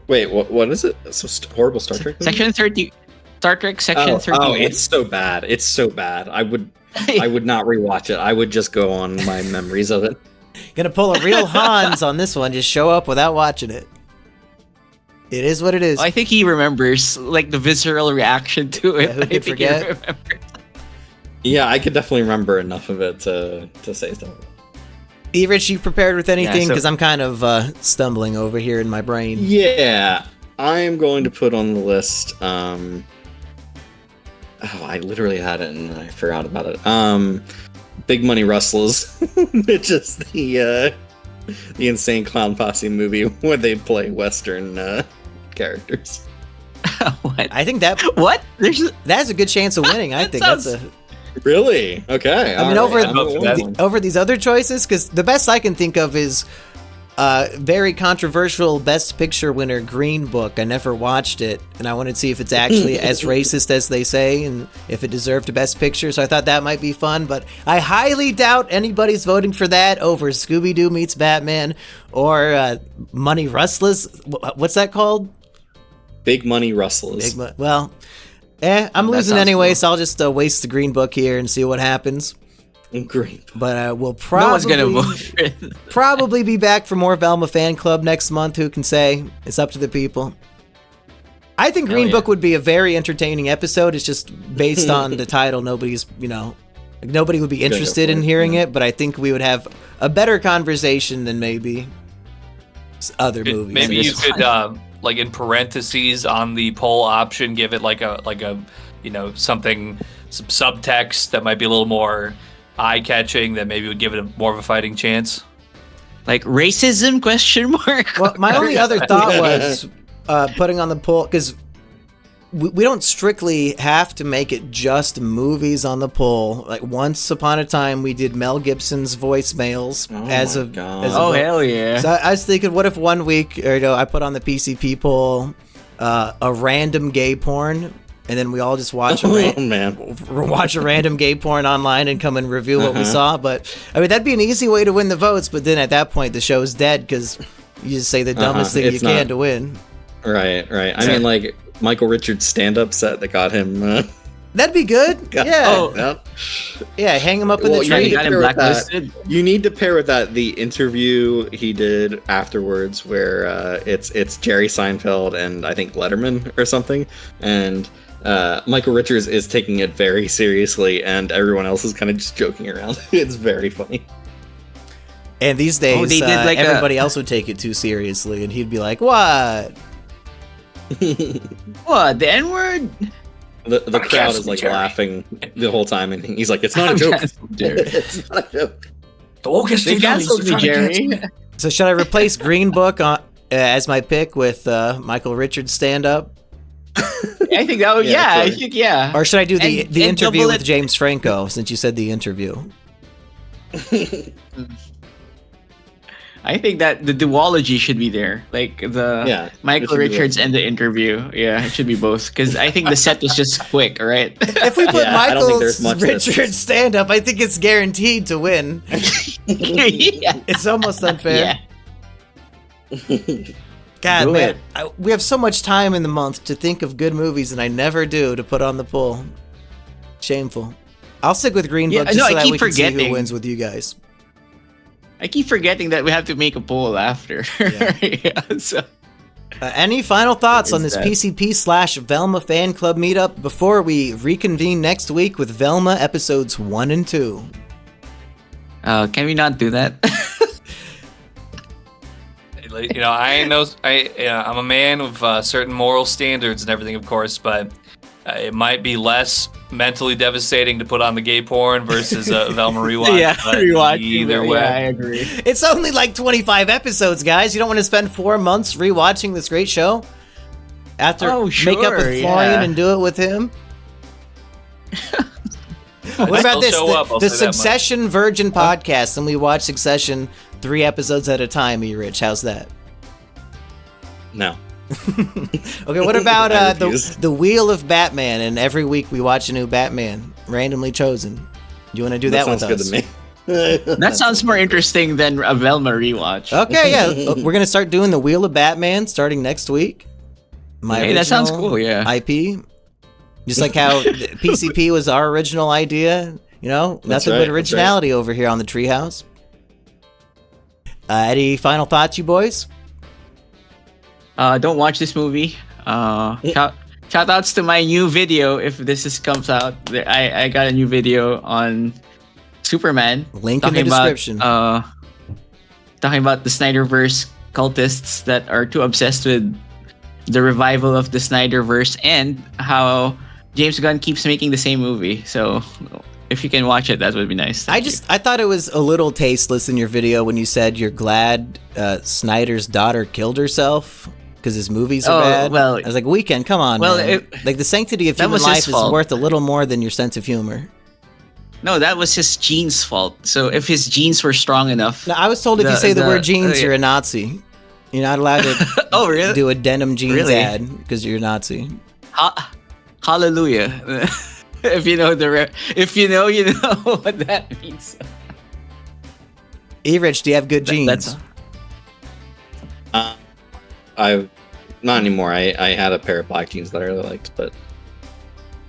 [SPEAKER 3] Wait, what is it? So horrible Star Trek movie?
[SPEAKER 2] Section 30. Star Trek Section 31.
[SPEAKER 3] Oh, it's so bad. It's so bad. I would not rewatch it. I would just go on my memories of it.
[SPEAKER 1] Gonna pull a real Hans on this one. Just show up without watching it. It is what it is.
[SPEAKER 2] I think he remembers, like, the visceral reaction to it.
[SPEAKER 1] Yeah, who
[SPEAKER 2] I
[SPEAKER 1] could
[SPEAKER 2] think
[SPEAKER 1] forget?
[SPEAKER 2] he remembers.
[SPEAKER 3] Yeah, I could definitely remember enough of it to say stuff.
[SPEAKER 1] Erich, you prepared with anything?
[SPEAKER 2] Yeah, so-
[SPEAKER 1] Because I'm kind of stumbling over here in my brain.
[SPEAKER 3] Yeah, I am going to put on the list. I literally had it and I forgot about it. Big Money Rustlers, which is the Insane Clown Posse movie where they play Western characters.
[SPEAKER 2] What?
[SPEAKER 1] I think that
[SPEAKER 2] What?
[SPEAKER 1] that's a good chance of winning. I
[SPEAKER 2] That
[SPEAKER 1] think
[SPEAKER 2] sounds-
[SPEAKER 1] that's a.
[SPEAKER 3] Really? Okay.
[SPEAKER 1] I mean,
[SPEAKER 3] all
[SPEAKER 1] over
[SPEAKER 3] right, I'm going with that one.
[SPEAKER 1] over these other choices, because the best I can think of is very controversial Best Picture winner Green Book. I never watched it, and I wanted to see if it's actually as racist as they say, and if it deserved a Best Picture. So I thought that might be fun, but I highly doubt anybody's voting for that over Scooby-Doo meets Batman or Money Rustlers. What's that called?
[SPEAKER 3] Big Money Rustlers.
[SPEAKER 1] I'm losing
[SPEAKER 2] sounds
[SPEAKER 1] anyway,
[SPEAKER 2] cool.
[SPEAKER 1] so I'll just waste the Green Book here and see what happens.
[SPEAKER 3] Green.
[SPEAKER 1] But we'll
[SPEAKER 2] No one's gonna
[SPEAKER 1] probably
[SPEAKER 2] vote for it.
[SPEAKER 1] probably be back for more Velma Fan Club next month. Who can say? It's up to the people. I think Green
[SPEAKER 2] yeah.
[SPEAKER 1] Book would be a very entertaining episode. It's just based on the title. Nobody's, nobody would be interested in hearing it, but I think we would have a better conversation than maybe other movies.
[SPEAKER 4] Maybe you
[SPEAKER 2] It's
[SPEAKER 4] could, like in parentheses on the poll option, give it like a something, some subtext that might be a little more eye-catching, that maybe would give it more of a fighting chance.
[SPEAKER 2] Like racism? Question mark.
[SPEAKER 1] Well, my only other thought was putting on the poll, because we don't strictly have to make it just movies on the poll. Like once upon a time, we did Mel Gibson's voicemails as a
[SPEAKER 3] God.
[SPEAKER 1] as a
[SPEAKER 2] Oh
[SPEAKER 1] vote.
[SPEAKER 2] hell yeah!
[SPEAKER 1] So I was thinking, what if one week, I put on the PCP poll a random gay porn, and then we all just watch
[SPEAKER 3] Oh man.
[SPEAKER 1] watch a random gay porn online and come and review what we saw. But I mean, that'd be an easy way to win the votes. But then at that point, the show's dead because you just say the dumbest thing
[SPEAKER 3] It's
[SPEAKER 1] you can
[SPEAKER 3] not-
[SPEAKER 1] to win.
[SPEAKER 3] Right. I mean, like Michael Richards' stand-up set that got him.
[SPEAKER 1] That'd be good. Yeah, yeah. Hang him up in
[SPEAKER 3] Well,
[SPEAKER 1] the
[SPEAKER 3] you
[SPEAKER 2] Yeah,
[SPEAKER 1] tree.
[SPEAKER 2] you got him
[SPEAKER 3] pair with that.
[SPEAKER 2] blacklisted.
[SPEAKER 3] You need to pair with that the interview he did afterwards, where it's Jerry Seinfeld and I think Letterman or something, and Michael Richards is taking it very seriously, and everyone else is kind of just joking around. It's very funny.
[SPEAKER 1] And these days,
[SPEAKER 2] they did like
[SPEAKER 1] everybody else would take it too seriously, and he'd be like, "What?"
[SPEAKER 2] What, the N-word?
[SPEAKER 3] The crowd
[SPEAKER 4] cancel
[SPEAKER 3] is like
[SPEAKER 4] Jerry.
[SPEAKER 3] laughing the whole time, and he's like, "It's not a joke. It's not a joke."
[SPEAKER 4] The woke
[SPEAKER 2] They canceled me, Jerry.
[SPEAKER 1] So should I replace Green Book as my pick with Michael Richards stand up,
[SPEAKER 2] I think that would,
[SPEAKER 3] Yeah,
[SPEAKER 2] I
[SPEAKER 3] totally.
[SPEAKER 2] think, yeah.
[SPEAKER 1] or should I do the
[SPEAKER 2] And
[SPEAKER 1] interview
[SPEAKER 2] double
[SPEAKER 1] with
[SPEAKER 2] it-
[SPEAKER 1] James Franco since you said the interview?
[SPEAKER 2] I think that the duology should be there. Like the
[SPEAKER 3] Yeah, it
[SPEAKER 2] Michael
[SPEAKER 3] should be
[SPEAKER 2] Richards and the interview. Yeah, it should be both. Because I think the set was just quick, right?
[SPEAKER 1] If we put
[SPEAKER 3] Yeah, I don't think
[SPEAKER 1] Michael
[SPEAKER 3] there's much that's-
[SPEAKER 1] Richards stand up, I think it's guaranteed to win.
[SPEAKER 2] yeah.
[SPEAKER 1] It's almost unfair.
[SPEAKER 2] Yeah.
[SPEAKER 1] God,
[SPEAKER 2] Do
[SPEAKER 1] man,
[SPEAKER 2] it.
[SPEAKER 1] we have so much time in the month to think of good movies, and I never do to put on the poll. Shameful. I'll stick with Green Book
[SPEAKER 2] Yeah,
[SPEAKER 1] just
[SPEAKER 2] no,
[SPEAKER 1] so
[SPEAKER 2] I
[SPEAKER 1] that
[SPEAKER 2] keep
[SPEAKER 1] we can see who
[SPEAKER 2] forgetting.
[SPEAKER 1] wins with you guys.
[SPEAKER 2] I keep forgetting that we have to make a poll after.
[SPEAKER 1] Yeah.
[SPEAKER 2] Yeah, so.
[SPEAKER 1] Any final thoughts on
[SPEAKER 2] Is
[SPEAKER 1] this
[SPEAKER 2] that-
[SPEAKER 1] PCP/Velma fan club meetup before we reconvene next week with Velma episodes 1 and 2?
[SPEAKER 2] Can we not do that?
[SPEAKER 4] You know, I'm a man with certain moral standards and everything, of course, but it might be less mentally devastating to put on the gay porn versus a Velma rewatch.
[SPEAKER 2] Yeah,
[SPEAKER 4] but
[SPEAKER 2] rewatch.
[SPEAKER 4] Either
[SPEAKER 2] Yeah,
[SPEAKER 4] way,
[SPEAKER 2] I agree.
[SPEAKER 1] It's only like 25 episodes, guys. You don't want to spend 4 months rewatching this great show after
[SPEAKER 2] Oh,
[SPEAKER 1] make up with
[SPEAKER 2] sure,
[SPEAKER 1] Florian
[SPEAKER 2] yeah.
[SPEAKER 1] and do it with him. What
[SPEAKER 4] I
[SPEAKER 1] about
[SPEAKER 4] still
[SPEAKER 1] this?
[SPEAKER 4] show up, I'll
[SPEAKER 1] The
[SPEAKER 4] say that much.
[SPEAKER 1] Succession Virgin podcast, and we watch Succession 3 episodes at a time. E Rich, how's that?
[SPEAKER 3] No.
[SPEAKER 1] Okay, what about
[SPEAKER 3] I refuse.
[SPEAKER 1] the Wheel of Batman? And every week we watch a new Batman, randomly chosen. Do you want to do that,
[SPEAKER 3] sounds
[SPEAKER 1] with
[SPEAKER 3] good
[SPEAKER 1] us?
[SPEAKER 3] to me.
[SPEAKER 2] That sounds more interesting than a Velma rewatch.
[SPEAKER 1] Okay, yeah, we're gonna start doing the Wheel of Batman starting next week.
[SPEAKER 2] Hey, that sounds
[SPEAKER 1] original
[SPEAKER 2] cool, yeah.
[SPEAKER 1] IP, just like how the PCP was our original idea. You know,
[SPEAKER 3] That's
[SPEAKER 1] nothing
[SPEAKER 3] right,
[SPEAKER 1] but
[SPEAKER 3] that's
[SPEAKER 1] originality over here on the Treehouse. Any final thoughts, you boys?
[SPEAKER 2] Don't watch this movie. Shout outs to my new video if comes out. I got a new video on Superman.
[SPEAKER 1] Link in the
[SPEAKER 2] talking about,
[SPEAKER 1] description.
[SPEAKER 2] Talking about the Snyderverse cultists that are too obsessed with the revival of the Snyderverse and how James Gunn keeps making the same movie. So if you can watch it, that would be nice. Thank you.
[SPEAKER 1] I thought it was a little tasteless in your video when you said you're glad Snyder's daughter killed herself because his movies are bad.
[SPEAKER 2] well-
[SPEAKER 1] I was like, Weekend, come on,
[SPEAKER 2] Well,
[SPEAKER 1] man. Like the sanctity of
[SPEAKER 2] that
[SPEAKER 1] human
[SPEAKER 2] was his
[SPEAKER 1] life is
[SPEAKER 2] fault.
[SPEAKER 1] worth a little more than your sense of humor.
[SPEAKER 2] No, that was his genes' fault. So if his genes were strong enough.
[SPEAKER 1] Now, I was told if you
[SPEAKER 2] The-
[SPEAKER 1] say the
[SPEAKER 2] the-
[SPEAKER 1] word jeans,
[SPEAKER 2] yeah.
[SPEAKER 1] you're a Nazi. You're not allowed to
[SPEAKER 2] Oh, really?
[SPEAKER 1] do a denim jeans
[SPEAKER 2] Really?
[SPEAKER 1] ad because you're a Nazi.
[SPEAKER 2] Hallelujah. If you know if you know, you know what that means.
[SPEAKER 1] E-Rich, do you have good jeans?
[SPEAKER 2] That's
[SPEAKER 3] I not anymore. I had a pair of black jeans that I really liked, but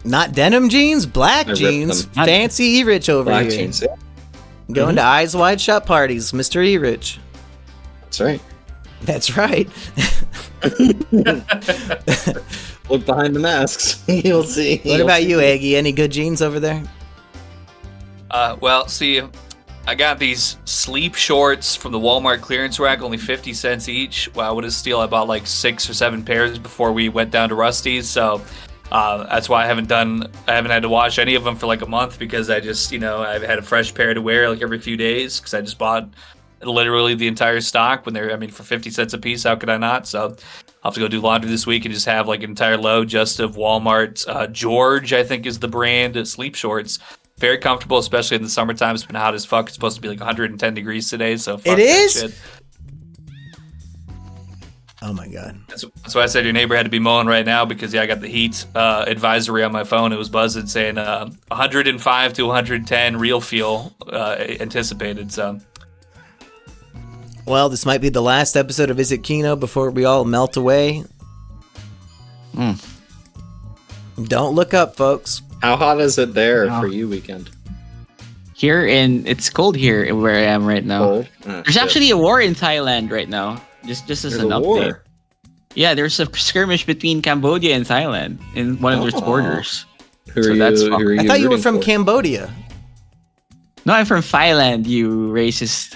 [SPEAKER 1] Not denim jeans, black
[SPEAKER 3] ripped
[SPEAKER 1] jeans.
[SPEAKER 3] them.
[SPEAKER 1] Fancy E-Rich over
[SPEAKER 3] black
[SPEAKER 1] here.
[SPEAKER 3] jeans. Yeah,
[SPEAKER 1] Going to Eyes Wide Shut parties, Mr. E-Rich.
[SPEAKER 3] that's right.
[SPEAKER 1] That's right.
[SPEAKER 3] Look behind the masks. You'll see.
[SPEAKER 1] What about you, Aggie? Any good jeans over there?
[SPEAKER 4] Well, see, I got these sleep shorts from the Walmart clearance rack, only 50 cents each. Well, what a steal. I bought like 6 or 7 pairs before we went down to Rusty's, so that's why I haven't had to wash any of them for like a month, because I just, I've had a fresh pair to wear like every few days, because I just bought literally the entire stock when for 50 cents a piece. How could I not? So I'll have to go do laundry this week and just have like an entire load just of Walmart George, I think is the brand, sleep shorts. Very comfortable, especially in the summertime. It's been hot as fuck. It's supposed to be like 110 degrees today, so fuck
[SPEAKER 1] It
[SPEAKER 4] that
[SPEAKER 1] is?
[SPEAKER 4] shit.
[SPEAKER 1] Oh my god.
[SPEAKER 4] That's why I said your neighbor had to be mowing right now, because I got the heat advisory on my phone. It was buzzing saying 105 to 110 real feel anticipated. So
[SPEAKER 1] Well, this might be the last episode of Is It Kino before we all melt away. Don't look up, folks.
[SPEAKER 3] How hot is it there for you, Weekend?
[SPEAKER 2] it's cold here where I am right now.
[SPEAKER 3] Cold?
[SPEAKER 2] There's actually a war in Thailand right now. Just as
[SPEAKER 3] There's
[SPEAKER 2] an
[SPEAKER 3] a
[SPEAKER 2] update.
[SPEAKER 3] war.
[SPEAKER 2] Yeah, there's a skirmish between Cambodia and Thailand in one of their borders.
[SPEAKER 3] Who are
[SPEAKER 2] So
[SPEAKER 3] you?
[SPEAKER 2] that's
[SPEAKER 3] Who are you
[SPEAKER 1] I thought you were
[SPEAKER 3] rooting
[SPEAKER 1] from
[SPEAKER 3] for?
[SPEAKER 1] Cambodia.
[SPEAKER 2] No, I'm from Thailand, you racist.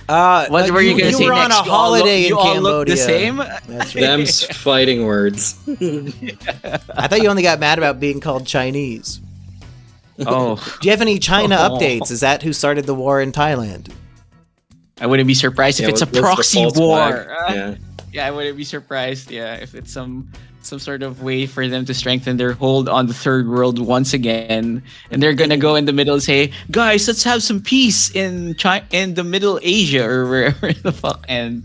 [SPEAKER 1] What
[SPEAKER 2] were you gonna say
[SPEAKER 1] were on
[SPEAKER 2] next?
[SPEAKER 1] a holiday in
[SPEAKER 2] you all
[SPEAKER 1] Cambodia.
[SPEAKER 2] look the same?
[SPEAKER 1] That's right.
[SPEAKER 3] Them's fighting words.
[SPEAKER 1] I thought you only got mad about being called Chinese.
[SPEAKER 2] Oh,
[SPEAKER 1] Do you have any China
[SPEAKER 2] Oh.
[SPEAKER 1] updates? Is that who started the war in Thailand?
[SPEAKER 2] I wouldn't be surprised if
[SPEAKER 3] Yeah,
[SPEAKER 2] it's a
[SPEAKER 3] what's the
[SPEAKER 2] proxy
[SPEAKER 3] false
[SPEAKER 2] war.
[SPEAKER 3] flag?
[SPEAKER 2] Yeah, I wouldn't be surprised. Yeah, if it's some sort of way for them to strengthen their hold on the third world once again, and they're gonna go in the middle and say, "Guys, let's have some peace in the Middle Asia or wherever the fuck." And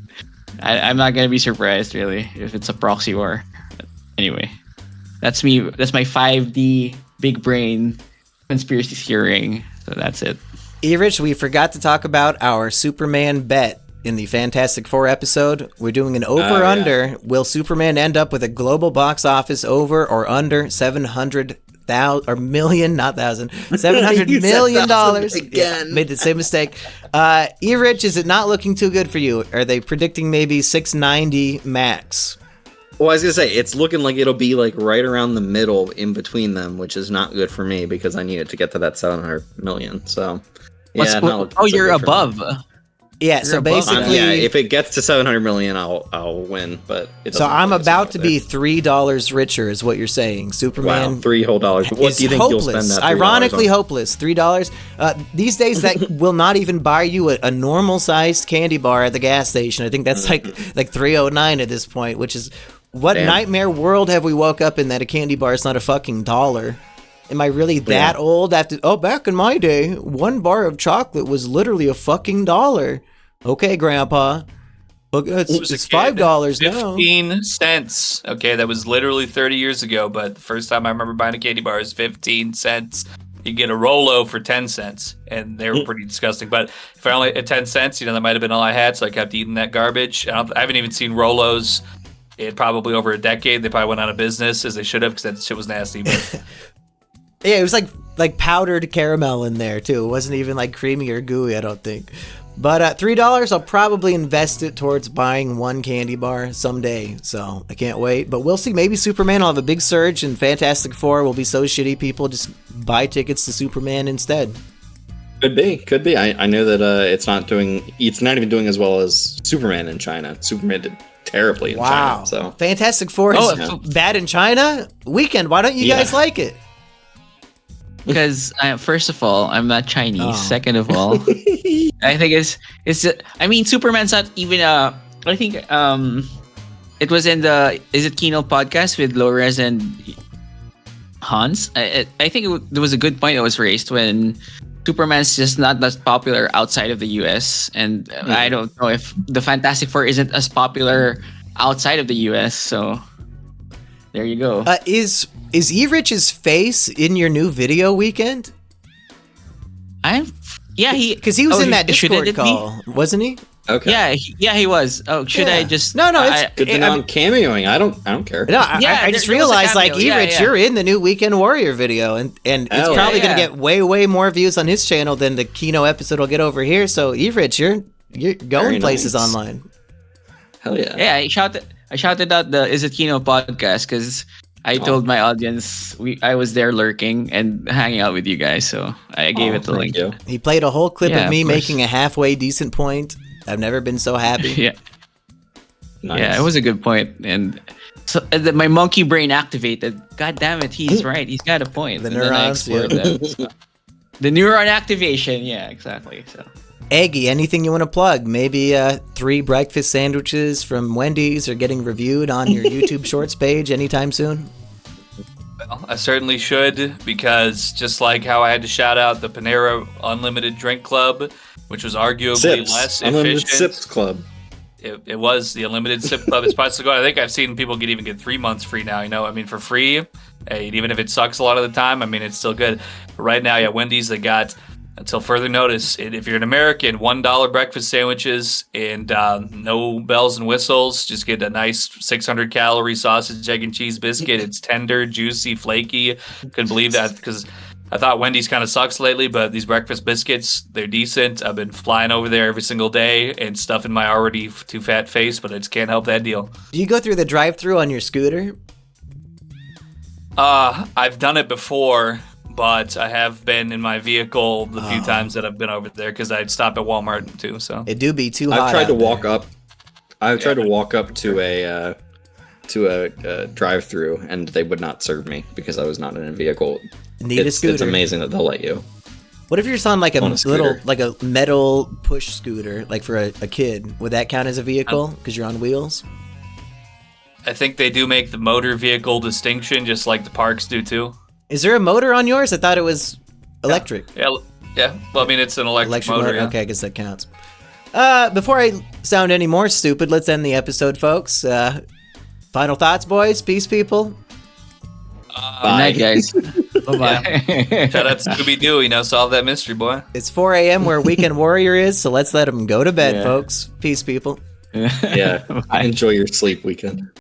[SPEAKER 2] I'm not gonna be surprised really if it's a proxy war. But anyway, that's me. That's my 5D big brain conspiracy theorying. So that's it.
[SPEAKER 1] E-Rich, we forgot to talk about our Superman bet in the Fantastic Four episode. We're doing an over-under. Will Superman end up with a global box office over or under $700 million, not thousand, $700 million dollars.
[SPEAKER 3] Again.
[SPEAKER 1] Yeah, made the same mistake. E-Rich, is it not looking too good for you? Are they predicting maybe 690 max?
[SPEAKER 3] Well, I was gonna say it's looking like it'll be like right around the middle in between them, which is not good for me because I need it to get to that 700 million. So yeah,
[SPEAKER 2] you're above.
[SPEAKER 1] Yeah, so
[SPEAKER 2] above.
[SPEAKER 1] basically,
[SPEAKER 3] if it gets to 700 million, I'll win. But
[SPEAKER 1] so I'm about to be $3 richer, is what you're saying. Superman,
[SPEAKER 3] wow, $3 whole. What do you think you'll spend that?
[SPEAKER 1] Ironically, hopeless. $3. These days, that will not even buy you a normal sized candy bar at the gas station. I think that's like $3.09 at this point, which is what nightmare world have we woke up in that a candy bar is not a fucking dollar? Am I really that old? Back in my day, one bar of chocolate was literally a fucking dollar. Okay, Grandpa. Look, it's $5 now.
[SPEAKER 4] 15 cents. Okay, that was literally 30 years ago, but the first time I remember buying a candy bar is 15 cents. You get a Rolo for 10 cents, and they were pretty disgusting. But if I only at 10 cents, that might have been all I had, so I kept eating that garbage. I haven't even seen Rolos in probably over a decade. They probably went out of business, as they should have, because that shit was nasty. But
[SPEAKER 1] yeah, it was like powdered caramel in there, too. It wasn't even like creamy or gooey, I don't think. But at $3, I'll probably invest it towards buying one candy bar someday. So I can't wait. But we'll see. Maybe Superman will have a big surge, and Fantastic Four will be so shitty people just buy tickets to Superman instead.
[SPEAKER 3] Could be. I know that it's not even doing as well as Superman in China. Superman did terribly in China. So
[SPEAKER 1] Fantastic Four is bad in China? Weekend, why don't you guys like it?
[SPEAKER 2] Because first of all, I'm not Chinese. Second of all, I think Superman's not even I think it was in the Kino podcast with Lores and Hans. I think there was a good point that was raised when Superman's just not that popular outside of the US, and I don't know if the Fantastic Four isn't as popular outside of the US. So there you go. Is E-Rich's face in your new video, Weekend? Because he was in that Discord call, wasn't he?
[SPEAKER 3] Okay.
[SPEAKER 2] Yeah, he was. Oh, should I just?
[SPEAKER 1] No, it's
[SPEAKER 3] good to know I'm cameoing. I don't care.
[SPEAKER 1] No, I just realized E-Rich, you're in the new Weekend Warrior video, and it's probably gonna get way more views on his channel than the Kino episode will get over here. So E-Rich, you're going places online.
[SPEAKER 3] Hell yeah.
[SPEAKER 2] Yeah, I shouted out the Kino podcast because I told my audience I was there lurking and hanging out with you guys, so I gave it the link.
[SPEAKER 1] He played a whole clip of me making a halfway decent point. I've never been so happy.
[SPEAKER 2] Yeah.
[SPEAKER 3] Nice.
[SPEAKER 2] Yeah, it was a good point. And so my monkey brain activated. God damn it, he's right. He's got a point.
[SPEAKER 1] The neurons.
[SPEAKER 2] The neuron activation. Yeah, exactly. So,
[SPEAKER 1] Eggy, anything you want to plug? Maybe 3 breakfast sandwiches from Wendy's are getting reviewed on your YouTube Shorts page anytime soon?
[SPEAKER 4] Well, I certainly should, because just like how I had to shout out the Panera Unlimited Drink Club, which was arguably less
[SPEAKER 3] Unlimited
[SPEAKER 4] efficient.
[SPEAKER 3] Sips Club.
[SPEAKER 4] It was the Unlimited Sip Club. It's supposed to go. I think I've seen people get 3 months free now. For free. Hey, even if it sucks a lot of the time, it's still good. But right now, Wendy's, they got, until further notice, if you're an American, $1 breakfast sandwiches and no bells and whistles. Just get a nice 600-calorie sausage, egg, and cheese biscuit. It's tender, juicy, flaky. Couldn't believe that, because I thought Wendy's kind of sucks lately, but these breakfast biscuits, they're decent. I've been flying over there every single day and stuffing my already too fat face, but I just can't help that deal.
[SPEAKER 1] Do you go through the drive-thru on your scooter?
[SPEAKER 4] I've done it before, but I have been in my vehicle the few times that I've been over there, because I'd stop at Walmart too. So
[SPEAKER 1] it do be too hot.
[SPEAKER 3] I've tried to walk up. I've tried to walk up to a drive-through, and they would not serve me because I was not in a vehicle.
[SPEAKER 1] Need a scooter.
[SPEAKER 3] It's amazing that they'll let you.
[SPEAKER 1] What if you're just on like a little, like a metal push scooter, like for a kid? Would that count as a vehicle because you're on wheels?
[SPEAKER 4] I think they do make the motor vehicle distinction, just like the parks do too.
[SPEAKER 1] Is there a motor on yours? I thought it was electric.
[SPEAKER 4] Yeah. Well, it's an electric motor. Yeah.
[SPEAKER 1] Okay, I guess that counts. Before I sound any more stupid, let's end the episode, folks. Final thoughts, boys? Peace, people?
[SPEAKER 2] Good night, guys. Bye-bye.
[SPEAKER 4] Yeah. Shout out to Scooby-Doo, solve that mystery, boy.
[SPEAKER 1] It's 4 a.m. where Weekend Warrior is, so let's let him go to bed, folks. Peace, people.
[SPEAKER 3] Yeah. Enjoy your sleep, Weekend.